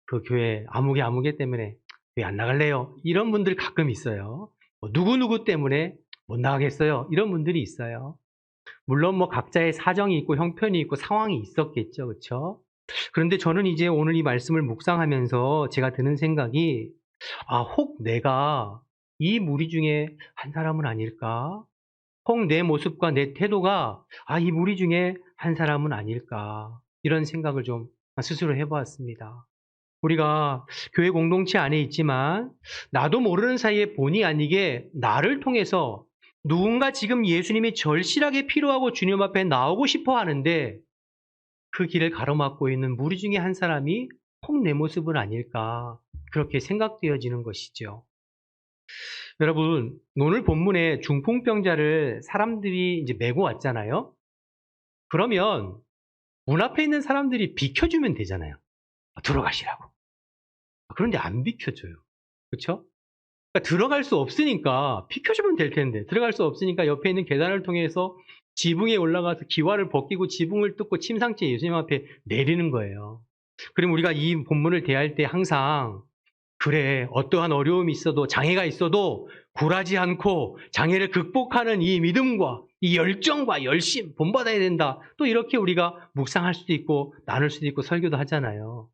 그 교회 아무개 때문에 교회 안 나갈래요, 이런 분들 가끔 있어요. 누구누구 때문에 못 나가겠어요, 이런 분들이 있어요. 물론 뭐 각자의 사정이 있고 형편이 있고 상황이 있었겠죠, 그렇죠? 그런데 저는 이제 오늘 이 말씀을 묵상하면서 제가 드는 생각이 혹 내가 이 무리 중에 한 사람은 아닐까? 혹 내 모습과 내 태도가 이 무리 중에 한 사람은 아닐까? 이런 생각을 좀 스스로 해보았습니다. 우리가 교회 공동체 안에 있지만 나도 모르는 사이에 본의 아니게 나를 통해서 누군가 지금 예수님이 절실하게 필요하고 주님 앞에 나오고 싶어 하는데 그 길을 가로막고 있는 무리 중에 한 사람이 혹 내 모습은 아닐까, 그렇게 생각되어지는 것이죠. 여러분, 오늘 본문에 중풍병자를 사람들이 이제 메고 왔잖아요. 그러면 문 앞에 있는 사람들이 비켜주면 되잖아요. 들어가시라고. 그런데 안 비켜줘요. 그렇죠? 그러니까 들어갈 수 없으니까 비켜주면 될 텐데, 들어갈 수 없으니까 옆에 있는 계단을 통해서 지붕에 올라가서 기와를 벗기고 지붕을 뜯고 침상째 예수님 앞에 내리는 거예요. 그럼 우리가 이 본문을 대할 때 항상 그래, 어떠한 어려움이 있어도 장애가 있어도 굴하지 않고 장애를 극복하는 이 믿음과 이 열정과 열심 본받아야 된다, 또 이렇게 우리가 묵상할 수도 있고 나눌 수도 있고 설교도 하잖아요.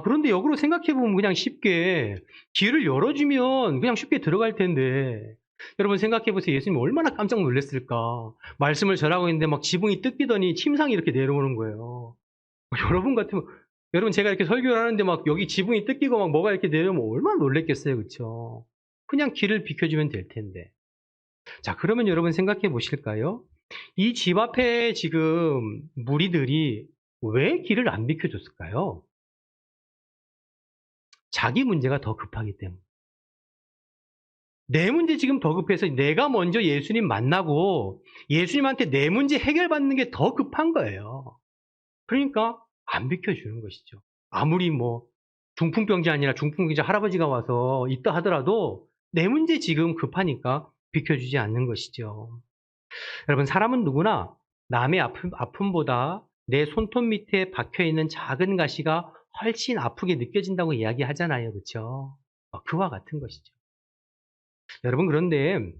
그런데 역으로 생각해보면 그냥 쉽게 길을 열어주면 그냥 쉽게 들어갈 텐데, 여러분 생각해보세요. 예수님이 얼마나 깜짝 놀랐을까. 말씀을 전하고 있는데 막 지붕이 뜯기더니 침상이 이렇게 내려오는 거예요. 여러분 같으면, 여러분 제가 이렇게 설교를 하는데 막 여기 지붕이 뜯기고 막 뭐가 이렇게 내려오면 얼마나 놀랬겠어요. 그렇죠? 그냥 길을 비켜주면 될 텐데. 자, 그러면 여러분 생각해 보실까요? 이 집 앞에 지금 무리들이 왜 길을 안 비켜줬을까요? 자기 문제가 더 급하기 때문에. 내 문제 지금 더 급해서 내가 먼저 예수님 만나고 예수님한테 내 문제 해결받는 게 더 급한 거예요. 그러니까 안 비켜주는 것이죠. 아무리 뭐 중풍병자 아니라 중풍병자 할아버지가 와서 있다 하더라도 내 문제 지금 급하니까 비켜주지 않는 것이죠. 여러분, 사람은 누구나 남의 아픔보다 내 손톱 밑에 박혀있는 작은 가시가 훨씬 아프게 느껴진다고 이야기하잖아요. 그렇죠? 그와 같은 것이죠. 여러분, 그런데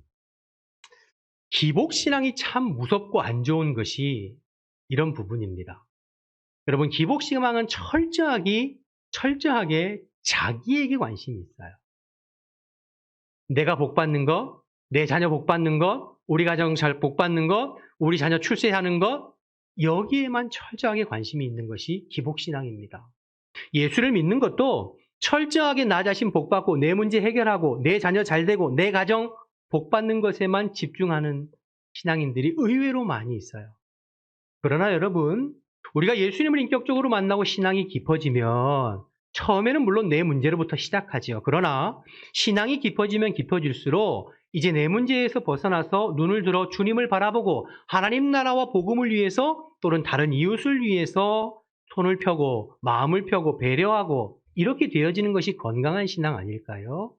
기복신앙이 참 무섭고 안 좋은 것이 이런 부분입니다. 여러분, 기복신앙은 철저하게 자기에게 관심이 있어요. 내가 복받는 것, 내 자녀 복받는 것, 우리 가정 잘 복받는 것, 우리 자녀 출세하는 것, 여기에만 철저하게 관심이 있는 것이 기복신앙입니다. 예수를 믿는 것도 철저하게 나 자신 복받고 내 문제 해결하고 내 자녀 잘 되고 내 가정 복받는 것에만 집중하는 신앙인들이 의외로 많이 있어요. 그러나 여러분, 우리가 예수님을 인격적으로 만나고 신앙이 깊어지면 처음에는 물론 내 문제로부터 시작하지요. 그러나 신앙이 깊어지면 깊어질수록 이제 내 문제에서 벗어나서 눈을 들어 주님을 바라보고 하나님 나라와 복음을 위해서 또는 다른 이웃을 위해서 손을 펴고 마음을 펴고 배려하고 이렇게 되어지는 것이 건강한 신앙 아닐까요?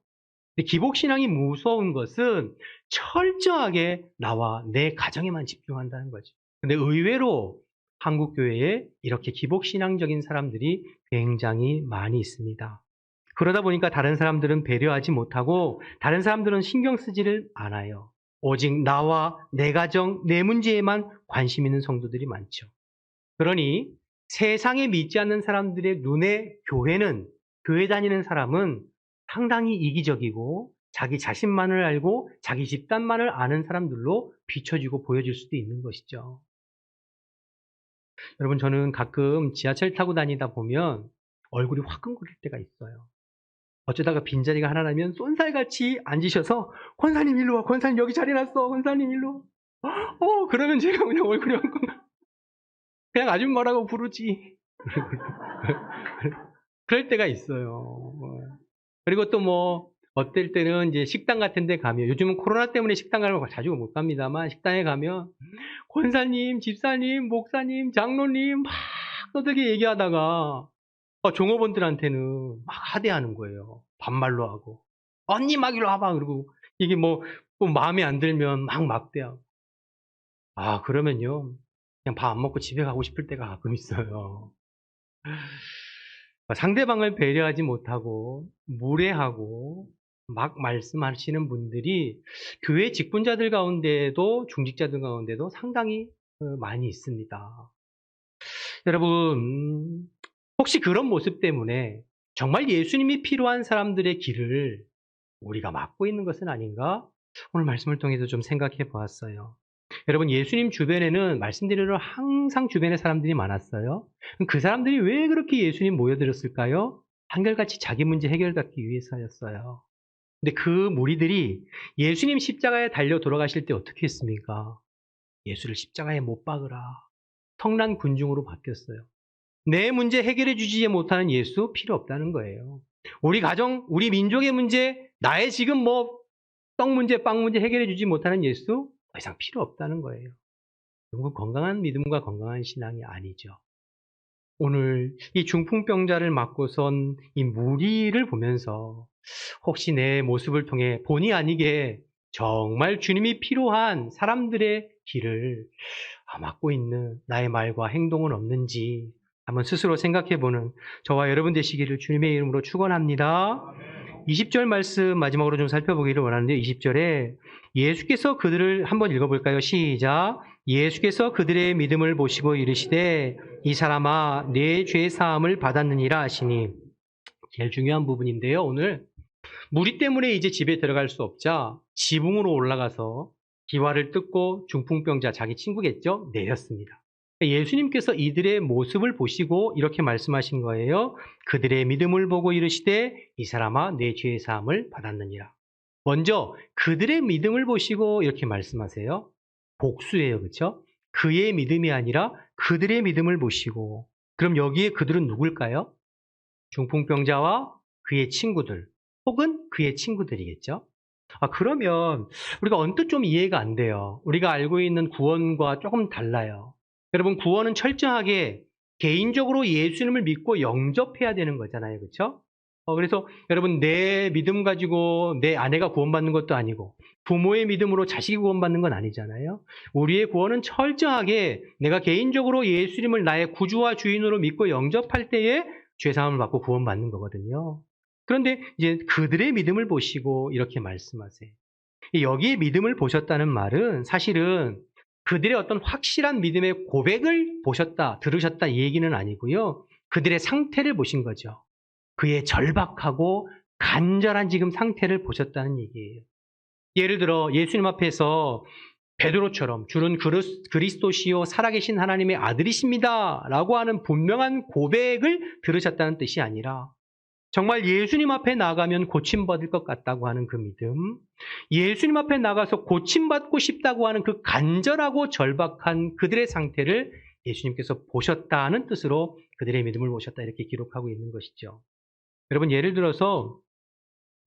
근데 기복신앙이 무서운 것은 철저하게 나와 내 가정에만 집중한다는 거죠. 근데 의외로 한국교회에 이렇게 기복신앙적인 사람들이 굉장히 많이 있습니다. 그러다 보니까 다른 사람들은 배려하지 못하고 다른 사람들은 신경 쓰지를 않아요. 오직 나와 내 가정, 내 문제에만 관심 있는 성도들이 많죠. 그러니 세상에 믿지 않는 사람들의 눈에 교회 다니는 사람은 상당히 이기적이고 자기 자신만을 알고 자기 집단만을 아는 사람들로 비춰지고 보여질 수도 있는 것이죠. 여러분, 저는 가끔 지하철 타고 다니다 보면 얼굴이 화끈거릴 때가 있어요. 어쩌다가 빈자리가 하나 나면 쏜살같이 앉으셔서 권사님 일로 와, 권사님 여기 자리 났어, 권사님 일로 와. 그러면 제가 그냥 얼굴이 화끈 그냥 아줌마라고 부르지. 그럴 때가 있어요. 그리고 또 어떨 때는 이제 식당 같은 데 가면, 요즘은 코로나 때문에 식당 가는 걸 자주 못 갑니다만, 식당에 가면 권사님, 집사님, 목사님, 장로님 막 떠들게 얘기하다가 종업원들한테는 막 하대하는 거예요. 반말로 하고. 언니 막 이리 와봐. 그러고 이게 마음에 안 들면 막 막대하고. 그러면요, 그냥 밥 안 먹고 집에 가고 싶을 때가 가끔 있어요. 상대방을 배려하지 못하고 무례하고 막 말씀하시는 분들이 교회 직분자들 가운데도 중직자들 가운데도 상당히 많이 있습니다. 여러분, 혹시 그런 모습 때문에 정말 예수님이 필요한 사람들의 길을 우리가 막고 있는 것은 아닌가? 오늘 말씀을 통해서 좀 생각해 보았어요. 여러분, 예수님 주변에는 말씀드리려 항상 주변에 사람들이 많았어요. 그 사람들이 왜 그렇게 예수님 모여들었을까요? 한결같이 자기 문제 해결받기 위해서였어요. 근데 그 무리들이 예수님 십자가에 달려 돌아가실 때 어떻게 했습니까? 예수를 십자가에 못 박으라. 성난 군중으로 바뀌었어요. 내 문제 해결해 주지 못하는 예수 필요 없다는 거예요. 우리 가정, 우리 민족의 문제, 나의 지금 떡 문제, 빵 문제 해결해 주지 못하는 예수 더 이상 필요 없다는 거예요. 그건 건강한 믿음과 건강한 신앙이 아니죠. 오늘 이 중풍병자를 맡고선 이 무리를 보면서 혹시 내 모습을 통해 본의 아니게 정말 주님이 필요한 사람들의 길을 막고 있는 나의 말과 행동은 없는지 한번 스스로 생각해보는 저와 여러분 되시기를 주님의 이름으로 축원합니다. 20절 말씀 마지막으로 좀 살펴보기를 원하는데, 20절에 예수께서 그들을 한번 읽어볼까요? 시작. 예수께서 그들의 믿음을 보시고 이르시되 이 사람아 내 죄 사함을 받았느니라 하시니. 제일 중요한 부분인데요. 오늘 무리 때문에 이제 집에 들어갈 수 없자 지붕으로 올라가서 기와를 뜯고 중풍병자, 자기 친구겠죠? 내렸습니다. 예수님께서 이들의 모습을 보시고 이렇게 말씀하신 거예요. 그들의 믿음을 보고 이르시되 이 사람아 내 죄의 사함을 받았느니라. 먼저 그들의 믿음을 보시고 이렇게 말씀하세요. 복수예요. 그렇죠? 그의 믿음이 아니라 그들의 믿음을 보시고. 그럼 여기에 그들은 누굴까요? 중풍병자와 그의 친구들 혹은 그의 친구들이겠죠? 그러면 우리가 언뜻 좀 이해가 안 돼요. 우리가 알고 있는 구원과 조금 달라요. 여러분, 구원은 철저하게 개인적으로 예수님을 믿고 영접해야 되는 거잖아요. 그렇죠? 그래서 여러분, 내 믿음 가지고 내 아내가 구원받는 것도 아니고 부모의 믿음으로 자식이 구원받는 건 아니잖아요. 우리의 구원은 철저하게 내가 개인적으로 예수님을 나의 구주와 주인으로 믿고 영접할 때에 죄사함을 받고 구원받는 거거든요. 그런데 이제 그들의 믿음을 보시고 이렇게 말씀하세요. 여기에 믿음을 보셨다는 말은 사실은 그들의 어떤 확실한 믿음의 고백을 보셨다, 들으셨다 이 얘기는 아니고요. 그들의 상태를 보신 거죠. 그의 절박하고 간절한 지금 상태를 보셨다는 얘기예요. 예를 들어 예수님 앞에서 베드로처럼 주는 그리스도시요 살아계신 하나님의 아들이십니다 라고 하는 분명한 고백을 들으셨다는 뜻이 아니라 정말 예수님 앞에 나가면 고침받을 것 같다고 하는 그 믿음, 예수님 앞에 나가서 고침받고 싶다고 하는 그 간절하고 절박한 그들의 상태를 예수님께서 보셨다는 뜻으로 그들의 믿음을 보셨다 이렇게 기록하고 있는 것이죠. 여러분, 예를 들어서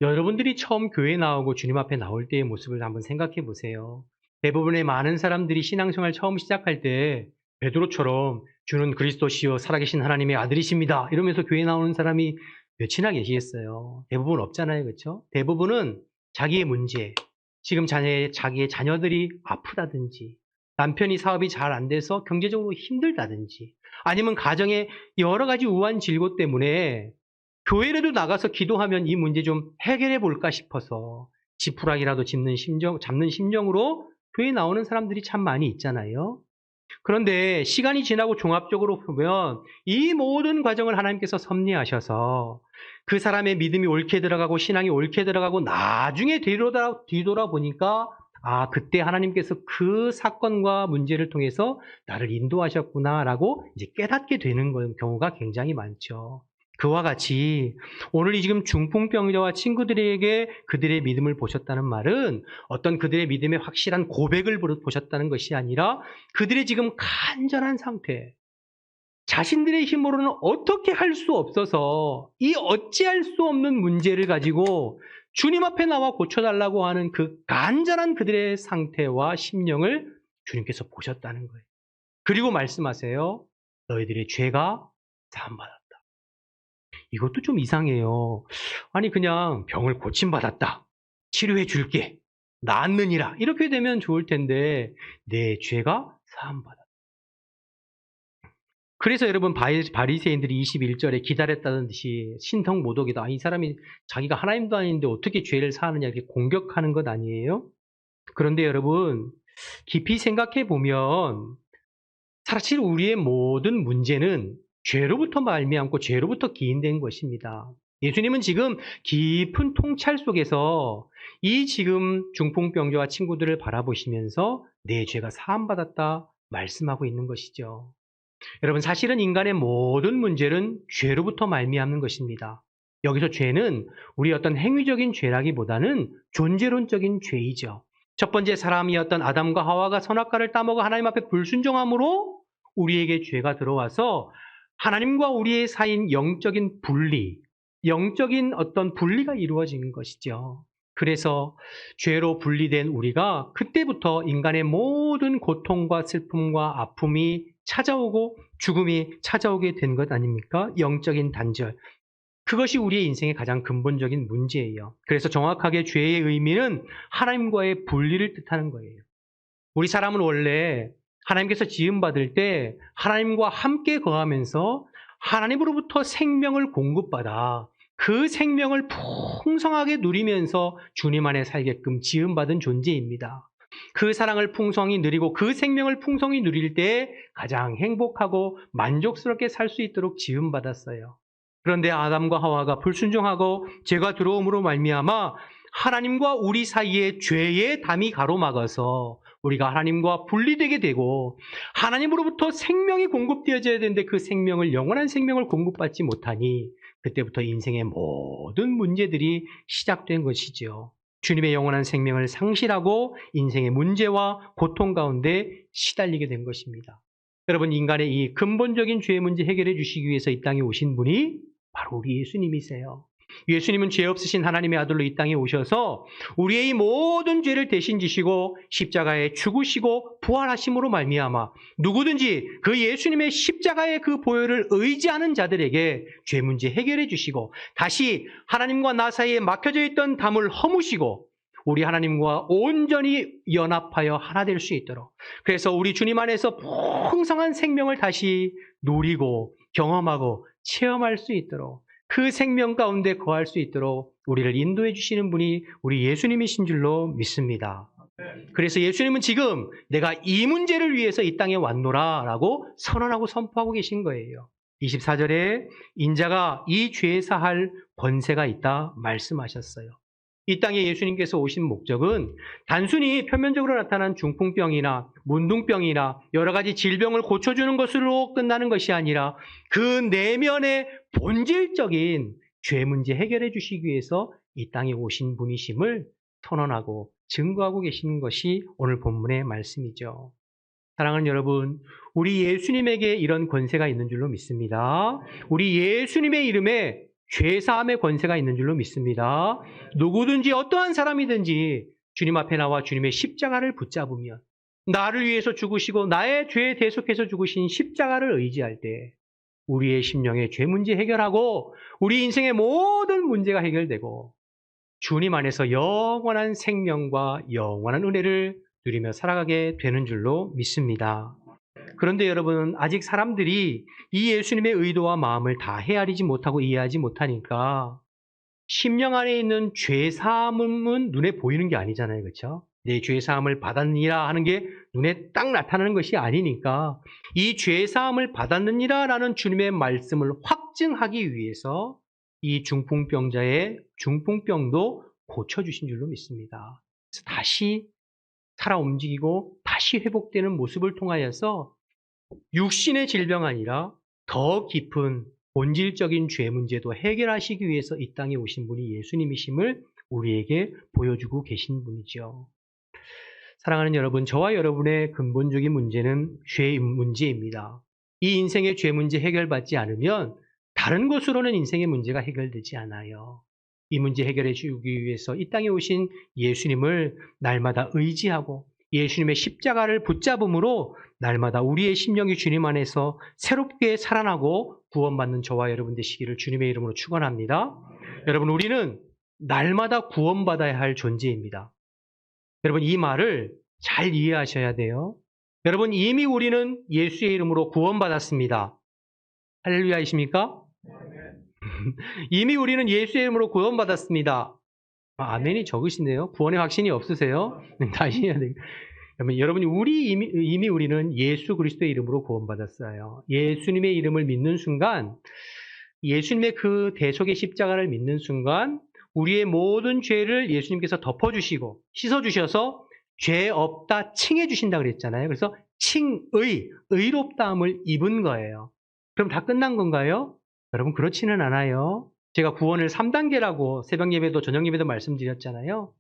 여러분들이 처음 교회에 나오고 주님 앞에 나올 때의 모습을 한번 생각해 보세요. 대부분의 많은 사람들이 신앙생활 처음 시작할 때 베드로처럼 주는 그리스도시요 살아계신 하나님의 아들이십니다 이러면서 교회에 나오는 사람이 몇이나 계시겠어요? 대부분 없잖아요. 그렇죠? 대부분은 자기의 문제, 지금 자기의 자녀들이 아프다든지 남편이 사업이 잘 안 돼서 경제적으로 힘들다든지 아니면 가정에 여러 가지 우한 질고 때문에 교회라도 나가서 기도하면 이 문제 좀 해결해 볼까 싶어서 지푸라기라도 잡는 심정으로 교회에 나오는 사람들이 참 많이 있잖아요. 그런데 시간이 지나고 종합적으로 보면 이 모든 과정을 하나님께서 섭리하셔서 그 사람의 믿음이 옳게 들어가고 신앙이 옳게 들어가고 나중에 뒤돌아보니까 그때 하나님께서 그 사건과 문제를 통해서 나를 인도하셨구나라고 이제 깨닫게 되는 경우가 굉장히 많죠. 그와 같이 오늘 이 지금 중풍병자와 친구들에게 그들의 믿음을 보셨다는 말은 어떤 그들의 믿음의 확실한 고백을 보셨다는 것이 아니라 그들의 지금 간절한 상태, 자신들의 힘으로는 어떻게 할 수 없어서 이 어찌할 수 없는 문제를 가지고 주님 앞에 나와 고쳐달라고 하는 그 간절한 그들의 상태와 심령을 주님께서 보셨다는 거예요. 그리고 말씀하세요. 너희들의 죄가 사함받았다. 이것도 좀 이상해요. 아니 그냥 병을 고침받았다. 치료해 줄게. 낫느니라. 이렇게 되면 좋을 텐데 내 죄가 사함받았다. 그래서 여러분 바리새인들이 21절에 기다렸다는 듯이 신통모독이다. 이 사람이 자기가 하나님도 아닌데 어떻게 죄를 사하느냐 이렇게 공격하는 것 아니에요? 그런데 여러분 깊이 생각해 보면 사실 우리의 모든 문제는 죄로부터 말미암고 죄로부터 기인된 것입니다. 예수님은 지금 깊은 통찰 속에서 이 지금 중풍병자와 친구들을 바라보시면서 내 죄가 사함받았다 말씀하고 있는 것이죠. 여러분 사실은 인간의 모든 문제는 죄로부터 말미암는 것입니다. 여기서 죄는 우리 어떤 행위적인 죄라기보다는 존재론적인 죄이죠. 첫 번째 사람이었던 아담과 하와가 선악과를 따먹어 하나님 앞에 불순종함으로 우리에게 죄가 들어와서 하나님과 우리의 사이인 영적인 분리, 영적인 어떤 분리가 이루어진 것이죠. 그래서 죄로 분리된 우리가 그때부터 인간의 모든 고통과 슬픔과 아픔이 찾아오고 죽음이 찾아오게 된 것 아닙니까? 영적인 단절. 그것이 우리의 인생의 가장 근본적인 문제예요. 그래서 정확하게 죄의 의미는 하나님과의 분리를 뜻하는 거예요. 우리 사람은 원래 하나님께서 지음받을 때 하나님과 함께 거하면서 하나님으로부터 생명을 공급받아 그 생명을 풍성하게 누리면서 주님 안에 살게끔 지음받은 존재입니다. 그 사랑을 풍성히 누리고 그 생명을 풍성히 누릴 때 가장 행복하고 만족스럽게 살 수 있도록 지음받았어요. 그런데 아담과 하와가 불순종하고 죄가 들어옴으로 말미암아 하나님과 우리 사이에 죄의 담이 가로막아서 우리가 하나님과 분리되게 되고 하나님으로부터 생명이 공급되어져야 되는데 그 생명을 영원한 생명을 공급받지 못하니 그때부터 인생의 모든 문제들이 시작된 것이죠. 주님의 영원한 생명을 상실하고 인생의 문제와 고통 가운데 시달리게 된 것입니다. 여러분 인간의 이 근본적인 죄의 문제 해결해 주시기 위해서 이 땅에 오신 분이 바로 우리 예수님이세요. 예수님은 죄 없으신 하나님의 아들로 이 땅에 오셔서 우리의 이 모든 죄를 대신 지시고 십자가에 죽으시고 부활하심으로 말미암아 누구든지 그 예수님의 십자가의 그 보혈을 의지하는 자들에게 죄 문제 해결해 주시고 다시 하나님과 나 사이에 막혀져 있던 담을 허무시고 우리 하나님과 온전히 연합하여 하나 될 수 있도록, 그래서 우리 주님 안에서 풍성한 생명을 다시 누리고 경험하고 체험할 수 있도록, 그 생명 가운데 거할 수 있도록 우리를 인도해 주시는 분이 우리 예수님이신 줄로 믿습니다. 그래서 예수님은 지금 내가 이 문제를 위해서 이 땅에 왔노라 라고 선언하고 선포하고 계신 거예요. 24절에 인자가 이 죄 사할 권세가 있다 말씀하셨어요. 이 땅에 예수님께서 오신 목적은 단순히 표면적으로 나타난 중풍병이나 문둥병이나 여러 가지 질병을 고쳐주는 것으로 끝나는 것이 아니라 그 내면의 본질적인 죄 문제 해결해 주시기 위해서 이 땅에 오신 분이심을 선언하고 증거하고 계신 것이 오늘 본문의 말씀이죠. 사랑하는 여러분, 우리 예수님에게 이런 권세가 있는 줄로 믿습니다. 우리 예수님의 이름에 죄사함의 권세가 있는 줄로 믿습니다. 누구든지 어떠한 사람이든지 주님 앞에 나와 주님의 십자가를 붙잡으면, 나를 위해서 죽으시고 나의 죄에 대속해서 죽으신 십자가를 의지할 때 우리의 심령의 죄 문제 해결하고 우리 인생의 모든 문제가 해결되고 주님 안에서 영원한 생명과 영원한 은혜를 누리며 살아가게 되는 줄로 믿습니다. 그런데 여러분, 아직 사람들이 이 예수님의 의도와 마음을 다 헤아리지 못하고 이해하지 못하니까 심령 안에 있는 죄사함은 눈에 보이는 게 아니잖아요. 그렇죠? 내 죄사함을 받았느니라 하는 게 눈에 딱 나타나는 것이 아니니까 이 죄사함을 받았느니라 라는 주님의 말씀을 확증하기 위해서 이 중풍병자의 중풍병도 고쳐주신 줄로 믿습니다. 그래서 다시 살아 움직이고 다시 회복되는 모습을 통하여서 육신의 질병 아니라 더 깊은 본질적인 죄 문제도 해결하시기 위해서 이 땅에 오신 분이 예수님이심을 우리에게 보여주고 계신 분이죠. 사랑하는 여러분, 저와 여러분의 근본적인 문제는 죄 문제입니다. 이 인생의 죄 문제 해결받지 않으면 다른 것으로는 인생의 문제가 해결되지 않아요. 이 문제 해결해 주기 위해서 이 땅에 오신 예수님을 날마다 의지하고 예수님의 십자가를 붙잡음으로 날마다 우리의 심령이 주님 안에서 새롭게 살아나고 구원받는 저와 여러분 되시기를 주님의 이름으로 축원합니다. 여러분, 우리는 날마다 구원받아야 할 존재입니다. 여러분, 이 말을 잘 이해하셔야 돼요. 여러분, 이미 우리는 예수의 이름으로 구원받았습니다. 할렐루야이십니까? 이미 우리는 예수의 이름으로 구원받았습니다. 아멘이 적으시네요. 구원의 확신이 없으세요? 다시 해야 돼요. 여러분, 이미 우리는 예수 그리스도의 이름으로 구원받았어요. 예수님의 이름을 믿는 순간, 예수님의 그 대속의 십자가를 믿는 순간 우리의 모든 죄를 예수님께서 덮어주시고 씻어주셔서 죄 없다 칭해 주신다 그랬잖아요. 그래서 의롭다함을 입은 거예요. 그럼 다 끝난 건가요? 여러분, 그렇지는 않아요. 제가 구원을 3단계라고 새벽 예배도 저녁 예배도 말씀드렸잖아요.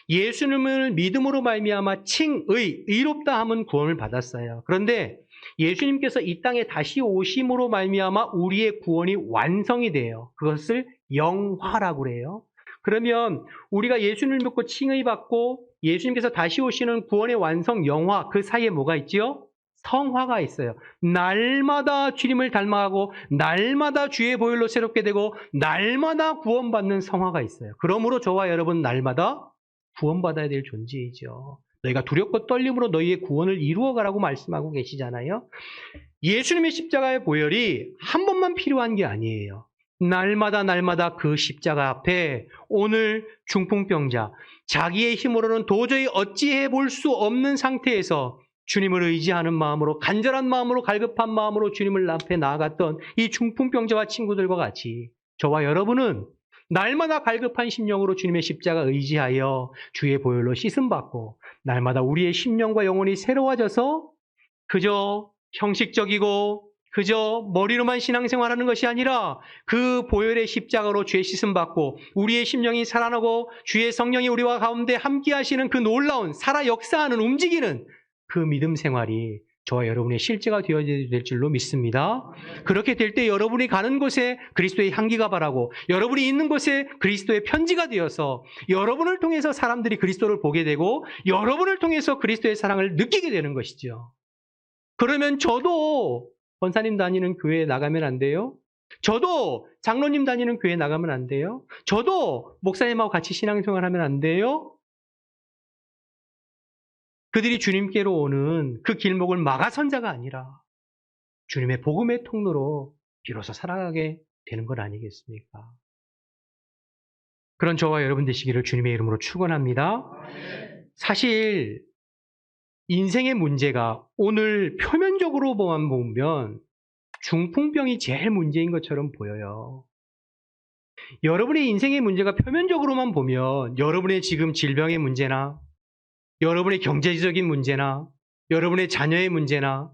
예수님을 믿음으로 말미암아 의롭다함은 구원을 받았어요. 그런데 예수님께서 이 땅에 다시 오심으로 말미암아 우리의 구원이 완성이 돼요. 그것을 영화라고 그래요. 그러면 우리가 예수님을 믿고 칭의받고 예수님께서 다시 오시는 구원의 완성 영화, 그 사이에 뭐가 있지요? 성화가 있어요. 날마다 주님을 닮아가고 날마다 주의 보혈로 새롭게 되고 날마다 구원받는 성화가 있어요. 그러므로 저와 여러분 날마다 구원받아야 될 존재이죠. 너희가 두렵고 떨림으로 너희의 구원을 이루어가라고 말씀하고 계시잖아요. 예수님의 십자가의 보혈이 한 번만 필요한 게 아니에요. 날마다 그 십자가 앞에 오늘 중풍병자, 자기의 힘으로는 도저히 어찌해 볼 수 없는 상태에서 주님을 의지하는 마음으로, 간절한 마음으로, 갈급한 마음으로 주님을 앞에 나아갔던 이 중풍병자와 친구들과 같이 저와 여러분은 날마다 갈급한 심령으로 주님의 십자가 의지하여 주의 보혈로 씻음받고 날마다 우리의 심령과 영혼이 새로워져서 그저 형식적이고 그저 머리로만 신앙생활하는 것이 아니라 그 보혈의 십자가로 죄 씻음받고 우리의 심령이 살아나고 주의 성령이 우리와 가운데 함께 하시는 그 놀라운 살아 역사하는 움직이는 그 믿음 생활이 저와 여러분의 실제가 되어야 될 줄로 믿습니다. 그렇게 될 때 여러분이 가는 곳에 그리스도의 향기가 바라고 여러분이 있는 곳에 그리스도의 편지가 되어서 여러분을 통해서 사람들이 그리스도를 보게 되고 여러분을 통해서 그리스도의 사랑을 느끼게 되는 것이죠. 그러면 저도 권사님 다니는 교회에 나가면 안 돼요? 저도 장로님 다니는 교회에 나가면 안 돼요? 저도 목사님하고 같이 신앙생활하면 안 돼요? 그들이 주님께로 오는 그 길목을 막아선자가 아니라 주님의 복음의 통로로 비로소 살아가게 되는 것 아니겠습니까? 그런 저와 여러분 되시기를 주님의 이름으로 축원합니다. 사실 인생의 문제가 오늘 표면적으로만 보면 중풍병이 제일 문제인 것처럼 보여요. 여러분의 인생의 문제가 표면적으로만 보면 여러분의 지금 질병의 문제나 여러분의 경제적인 문제나 여러분의 자녀의 문제나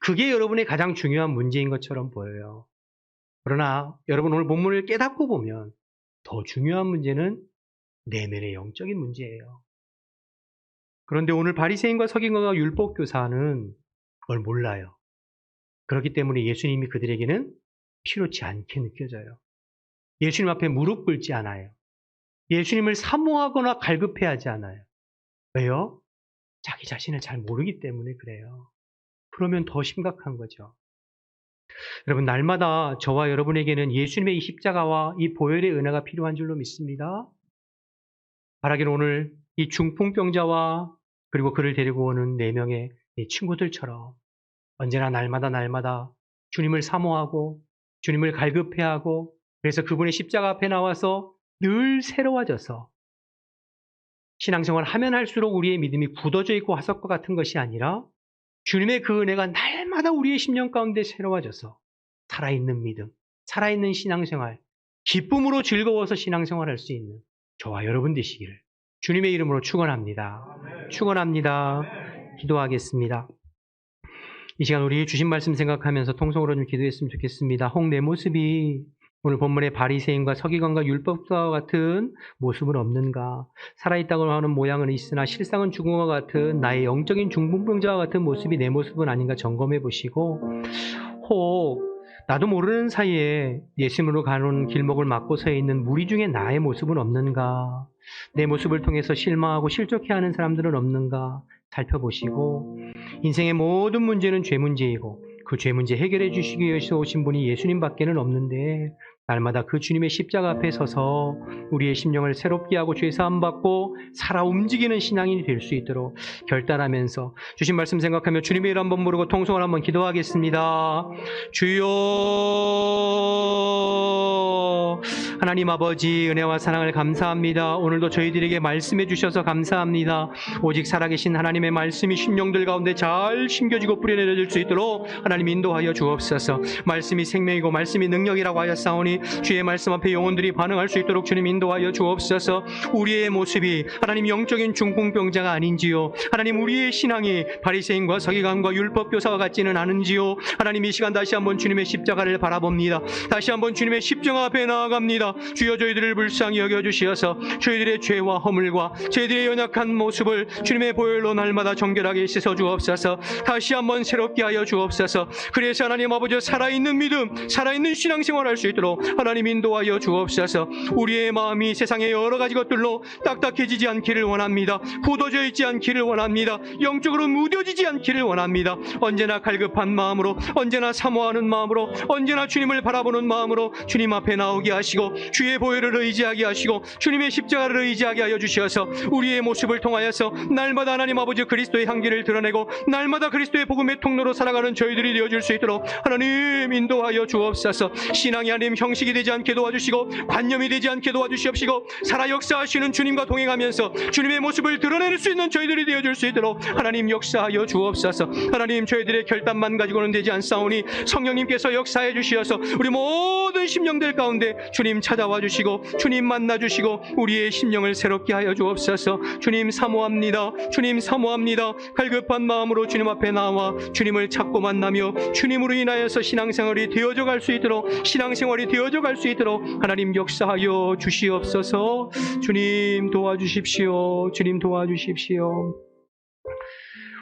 그게 여러분의 가장 중요한 문제인 것처럼 보여요. 그러나 여러분 오늘 본문을 깨닫고 보면 더 중요한 문제는 내면의 영적인 문제예요. 그런데 오늘 바리새인과 서기관과 율법교사는 그걸 몰라요. 그렇기 때문에 예수님이 그들에게는 필요치 않게 느껴져요. 예수님 앞에 무릎 꿇지 않아요. 예수님을 사모하거나 갈급해하지 않아요. 왜요? 자기 자신을 잘 모르기 때문에 그래요. 그러면 더 심각한 거죠. 여러분, 날마다 저와 여러분에게는 예수님의 이 십자가와 이 보혈의 은혜가 필요한 줄로 믿습니다. 바라기는 오늘 이 중풍병자와 그리고 그를 데리고 오는 4명의 이 친구들처럼 언제나 날마다 주님을 사모하고 주님을 갈급해하고 그래서 그분의 십자가 앞에 나와서 늘 새로워져서 신앙생활 하면 할수록 우리의 믿음이 굳어져 있고 화석과 같은 것이 아니라 주님의 그 은혜가 날마다 우리의 심령 가운데 새로워져서 살아있는 믿음, 살아있는 신앙생활, 기쁨으로 즐거워서 신앙생활할 수 있는 저와 여러분 되시기를 주님의 이름으로 축원합니다. 축원합니다. 기도하겠습니다. 이 시간 우리 주신 말씀 생각하면서 통성으로 좀 기도했으면 좋겠습니다. 혹 내 모습이 오늘 본문의 바리새인과 서기관과 율법사와 같은 모습은 없는가? 살아있다고 하는 모양은 있으나 실상은 죽은 것 같은 나의 영적인 중풍병자와 같은 모습이 내 모습은 아닌가 점검해 보시고 혹 나도 모르는 사이에 예수님으로 가는 길목을 막고 서 있는 무리 중에 나의 모습은 없는가? 내 모습을 통해서 실망하고 실족해하는 사람들은 없는가? 살펴보시고 인생의 모든 문제는 죄 문제이고 그 죄 문제 해결해 주시기 위해서 오신 분이 예수님밖에는 없는데 날마다 그 주님의 십자가 앞에 서서 우리의 심령을 새롭게 하고 죄사함 받고 살아 움직이는 신앙인이 될 수 있도록 결단하면서 주신 말씀 생각하며 주님의 일 한번 부르고 통성을 한번 기도하겠습니다. 주여 하나님 아버지 은혜와 사랑을 감사합니다. 오늘도 저희들에게 말씀해 주셔서 감사합니다. 오직 살아계신 하나님의 말씀이 심령들 가운데 잘 심겨지고 뿌려내려질 수 있도록 하나님 인도하여 주옵소서. 말씀이 생명이고 말씀이 능력이라고 하였사오니 주의 말씀 앞에 영혼들이 반응할 수 있도록 주님 인도하여 주옵소서. 우리의 모습이 하나님 영적인 중풍병자가 아닌지요, 하나님 우리의 신앙이 바리새인과 서기관과 율법교사와 같지는 않은지요. 하나님 이 시간 다시 한번 주님의 십자가를 바라봅니다. 다시 한번 주님의 십자가 앞에 나아갑니다. 주여 저희들을 불쌍히 여겨주시어서 저희들의 죄와 허물과 저희들의 연약한 모습을 주님의 보혈로 날마다 정결하게 씻어 주옵소서. 다시 한번 새롭게 하여 주옵소서. 그래서 하나님 아버지 살아있는 믿음, 살아있는 신앙생활 할 수 있도록 하나님 인도하여 주옵소서. 우리의 마음이 세상의 여러 가지 것들로 딱딱해지지 않기를 원합니다. 굳어져 있지 않기를 원합니다. 영적으로 무뎌지지 않기를 원합니다. 언제나 갈급한 마음으로, 언제나 사모하는 마음으로, 언제나 주님을 바라보는 마음으로 주님 앞에 나오게 하시고 주의 보혈을 의지하게 하시고 주님의 십자가를 의지하게 하여 주시어서 우리의 모습을 통하여서 날마다 하나님 아버지 그리스도의 향기를 드러내고 날마다 그리스도의 복음의 통로로 살아가는 저희들이 되어줄 수 있도록 하나님 인도하여 주옵소서. 신앙이 하나님 형식이 되지 않게 도와주시고 관념이 되지 않게 도와주시옵시고 살아 역사하시는 주님과 동행하면서 주님의 모습을 드러낼 수 있는 저희들이 되어줄 수 있도록 하나님 역사하여 주옵소서. 하나님 저희들의 결단만 가지고는 되지 않사오니 성령님께서 역사해 주시어서 우리 모든 심령들 가운데 주님 찾아와 주시고 주님 만나 주시고 우리의 심령을 새롭게 하여 주옵소서. 주님 사모합니다. 주님 사모합니다. 갈급한 마음으로 주님 앞에 나와 주님을 찾고 만나며 주님으로 인하여서 신앙생활이 되어져 갈 수 있도록 신앙생활이 되어져 갈 수 있도록 하나님 역사하여 주시옵소서. 주님 도와주십시오. 주님 도와주십시오.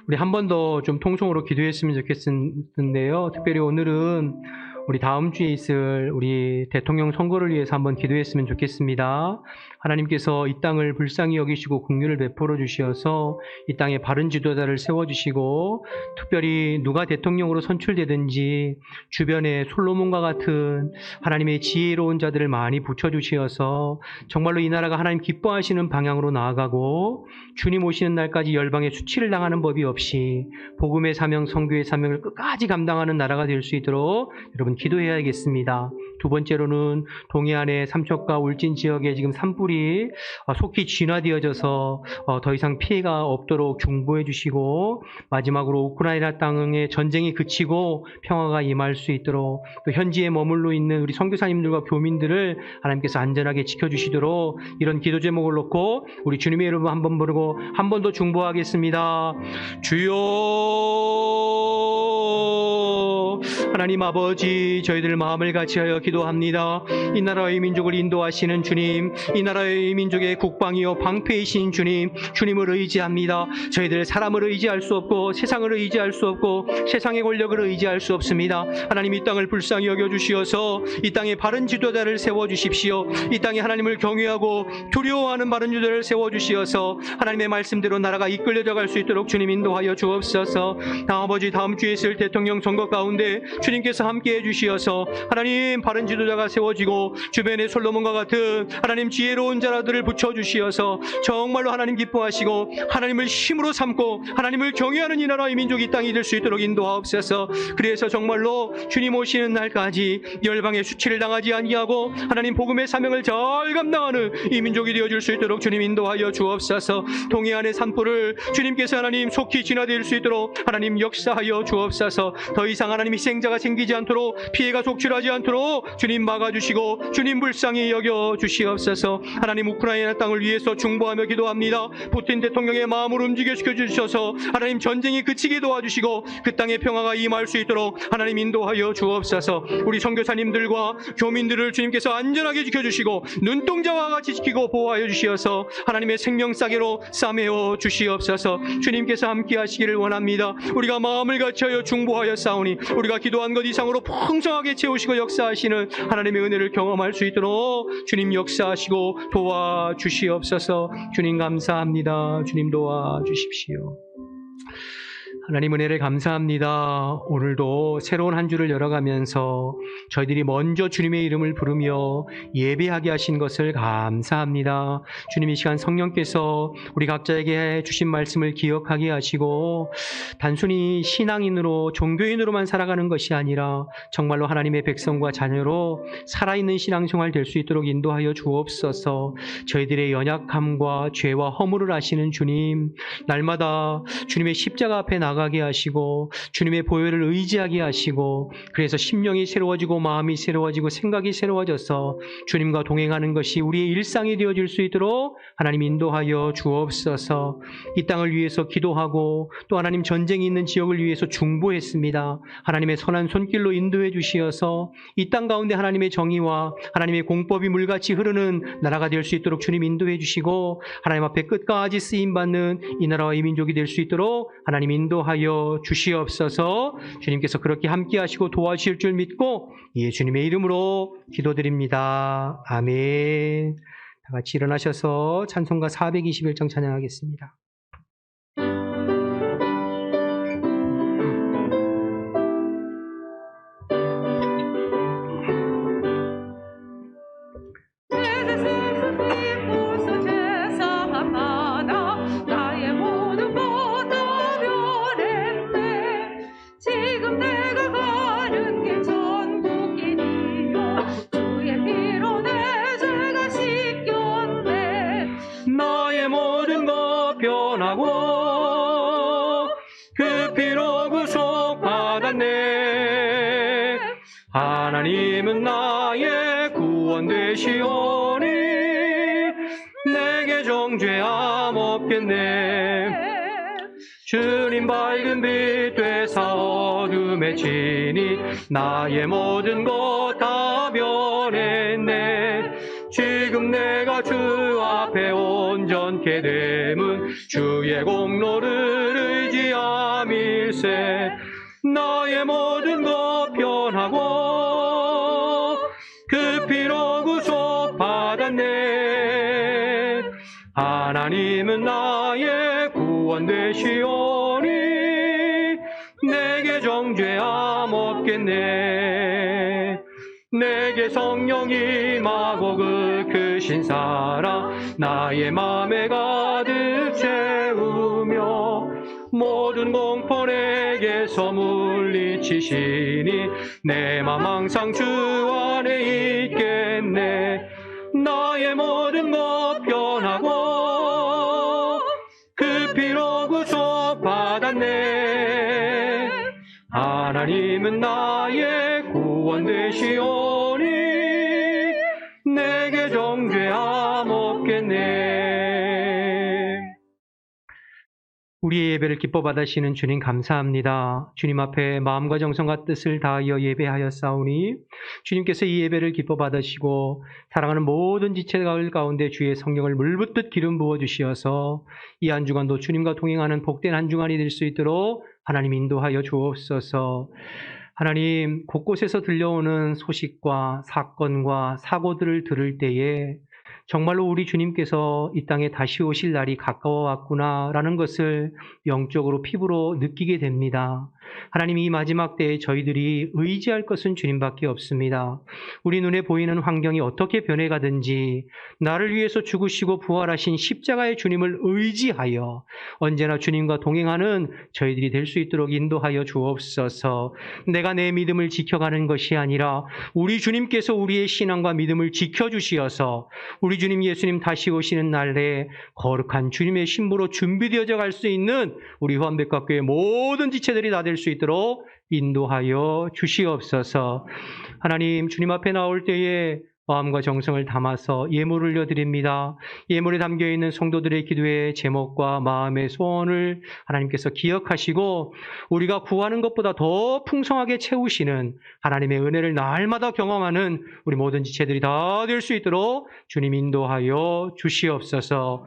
우리 한 번 더 좀 통성으로 기도했으면 좋겠는데요. 특별히 오늘은 우리 다음 주에 있을 우리 대통령 선거를 위해서 한번 기도했으면 좋겠습니다. 하나님께서 이 땅을 불쌍히 여기시고 긍휼을 베풀어 주시어서 이 땅에 바른 지도자를 세워주시고, 특별히 누가 대통령으로 선출되든지 주변에 솔로몬과 같은 하나님의 지혜로운 자들을 많이 붙여주시어서 정말로 이 나라가 하나님 기뻐하시는 방향으로 나아가고, 주님 오시는 날까지 열방에 수치를 당하는 법이 없이 복음의 사명, 선교의 사명을 끝까지 감당하는 나라가 될 수 있도록 여러분 기도해야겠습니다. 두 번째로는 동해안의 삼척과 울진 지역에 지금 산불이 속히 진화되어져서 더 이상 피해가 없도록 중보해 주시고, 마지막으로 우크라이나 땅의 전쟁이 그치고 평화가 임할 수 있도록, 또 현지에 머물러 있는 우리 선교사님들과 교민들을 하나님께서 안전하게 지켜주시도록, 이런 기도 제목을 놓고 우리 주님의 이름을 한번 부르고 한 번 더 중보하겠습니다. 주여 하나님 아버지, 저희들 마음을 같이하여 기도합니다. 이 나라의 민족을 인도하시는 주님, 이 나라의 민족의 국방이요 방패이신 주님, 주님을 의지합니다. 저희들 사람을 의지할 수 없고 세상을 의지할 수 없고 세상의 권력을 의지할 수 없습니다. 하나님, 이 땅을 불쌍히 여겨주시어서 이 땅에 바른 지도자를 세워주십시오. 이 땅에 하나님을 경외하고 두려워하는 바른 지도자를 세워주시어서 하나님의 말씀대로 나라가 이끌려져 갈 수 있도록 주님 인도하여 주옵소서. 아버지, 다음 주에 있을 대통령 선거 가운데 주님께서 함께해 주시어서 하나님 바른 지도자가 세워지고 주변에 솔로몬과 같은 하나님 지혜로운 자들을 붙여주시어서 정말로 하나님 기뻐하시고 하나님을 힘으로 삼고 하나님을 경외하는 이 나라의 민족이 이 땅이 될 수 있도록 인도하옵소서. 그래서 정말로 주님 오시는 날까지 열방의 수치를 당하지 아니하고 하나님 복음의 사명을 잘 감당하는 이 민족이 되어줄 수 있도록 주님 인도하여 주옵소서. 동해안의 산불을 주님께서 하나님 속히 진화될 수 있도록 하나님 역사하여 주옵소서. 더 이상 하나님 희생자가 생기지 않도록, 피해가 속출하지 않도록 주님 막아주시고 주님 불쌍히 여겨 주시옵소서. 하나님, 우크라이나 땅을 위해서 중보하며 기도합니다. 푸틴 대통령의 마음을 움직여시켜 주셔서 하나님 전쟁이 그치게 도와주시고 그 땅에 평화가 임할 수 있도록 하나님 인도하여 주옵소서. 우리 선교사님들과 교민들을 주님께서 안전하게 지켜주시고 눈동자와 같이 지키고 보호하여 주시어서 하나님의 생명싸개로 싸매어 주시옵소서. 주님께서 함께 하시기를 원합니다. 우리가 마음을 같이하여 중보하여 싸우니 우리가 기도한 것 이상으로 풍성하게 채우시고 역사하시는 하나님의 은혜를 경험할 수 있도록 주님 역사하시고 도와주시옵소서. 주님 감사합니다. 주님 도와주십시오. 하나님 은혜를 감사합니다. 오늘도 새로운 한 주를 열어가면서 저희들이 먼저 주님의 이름을 부르며 예배하게 하신 것을 감사합니다. 주님, 이 시간 성령께서 우리 각자에게 주신 말씀을 기억하게 하시고 단순히 신앙인으로 종교인으로만 살아가는 것이 아니라 정말로 하나님의 백성과 자녀로 살아있는 신앙생활 될 수 있도록 인도하여 주옵소서. 저희들의 연약함과 죄와 허물을 아시는 주님, 날마다 주님의 십자가 앞에 나가게 하시고 주님의 보혈을 의지하게 하시고, 그래서 심령이 새로워지고 마음이 새로워지고 생각이 새로워져서 주님과 동행하는 것이 우리의 일상이 되어질 수 있도록 하나님 인도하여 주옵소서. 이 땅을 위해서 기도하고 또 하나님 전쟁이 있는 지역을 위해서 중보했습니다. 하나님의 선한 손길로 인도해 주시어서 이 땅 가운데 하나님의 정의와 하나님의 공법이 물같이 흐르는 나라가 될 수 있도록 주님 인도해 주시고, 하나님 앞에 끝까지 쓰임받는 이 나라와 이 민족이 될 수 있도록 하나님 인도하여 주시옵소서. 주님께서 그렇게 함께 하시고 도와주실 줄 믿고 예수님의 이름으로 기도드립니다. 아멘. 다 같이 일어나셔서 찬송가 421장 찬양하겠습니다. 하나님은 나의 구원 되시오니 내게 정죄함 없겠네. 주님 밝은 빛 되사 어둠에 치니 나의 모든 것 다 변했네. 지금 내가 주 앞에 온전케 됨은 주의 공로를 의지하니 일세 나의 모든 것 변하고 그 피로 구속 받았네. 하나님은 나의 구원 되시오니 내게 정죄함 없겠네. 내게 성령이 임하고 그 크신 사랑 나의 맘에 가득 채우며 모든 공포 내게서 물리치시니 내 맘 항상 주 안에 있겠네. 나의 모든 것 변하고 그 피로 구속 받았네. 하나님은 나의 구원 되시오니 내게 정죄함 없겠네. 우리의 예배를 기뻐 받으시는 주님 감사합니다. 주님 앞에 마음과 정성과 뜻을 다하여 예배하였사오니 주님께서 이 예배를 기뻐 받으시고 사랑하는 모든 지체들 가운데 주의 성령을 물붓듯 기름 부어 주시어서 이 한 주간도 주님과 동행하는 복된 한 주간이 될 수 있도록 하나님 인도하여 주옵소서. 하나님, 곳곳에서 들려오는 소식과 사건과 사고들을 들을 때에 정말로 우리 주님께서 이 땅에 다시 오실 날이 가까워 왔구나라는 것을 영적으로 피부로 느끼게 됩니다. 하나님, 이 마지막 때에 저희들이 의지할 것은 주님밖에 없습니다. 우리 눈에 보이는 환경이 어떻게 변해가든지 나를 위해서 죽으시고 부활하신 십자가의 주님을 의지하여 언제나 주님과 동행하는 저희들이 될 수 있도록 인도하여 주옵소서. 내가 내 믿음을 지켜가는 것이 아니라 우리 주님께서 우리의 신앙과 믿음을 지켜주시어서 우리 주님 예수님 다시 오시는 날에 거룩한 주님의 신부로 준비되어져 갈 수 있는 우리 후한백과교회 모든 지체들이 다 될 수 있도록 인도하여 주시옵소서. 하나님, 주님 앞에 나올 때에 마음과 정성을 담아서 예물을 올려드립니다. 예물에 담겨있는 성도들의 기도의 제목과 마음의 소원을 하나님께서 기억하시고 우리가 구하는 것보다 더 풍성하게 채우시는 하나님의 은혜를 날마다 경험하는 우리 모든 지체들이 다 될 수 있도록 주님 인도하여 주시옵소서.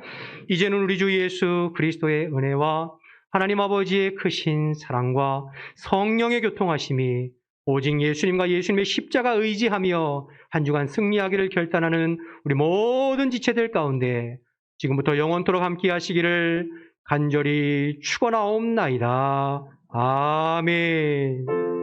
이제는 우리 주 예수 그리스도의 은혜와 하나님 아버지의 크신 사랑과 성령의 교통하심이 오직 예수님과 예수님의 십자가 의지하며 한 주간 승리하기를 결단하는 우리 모든 지체들 가운데 지금부터 영원토록 함께 하시기를 간절히 축원하옵나이다. 아멘.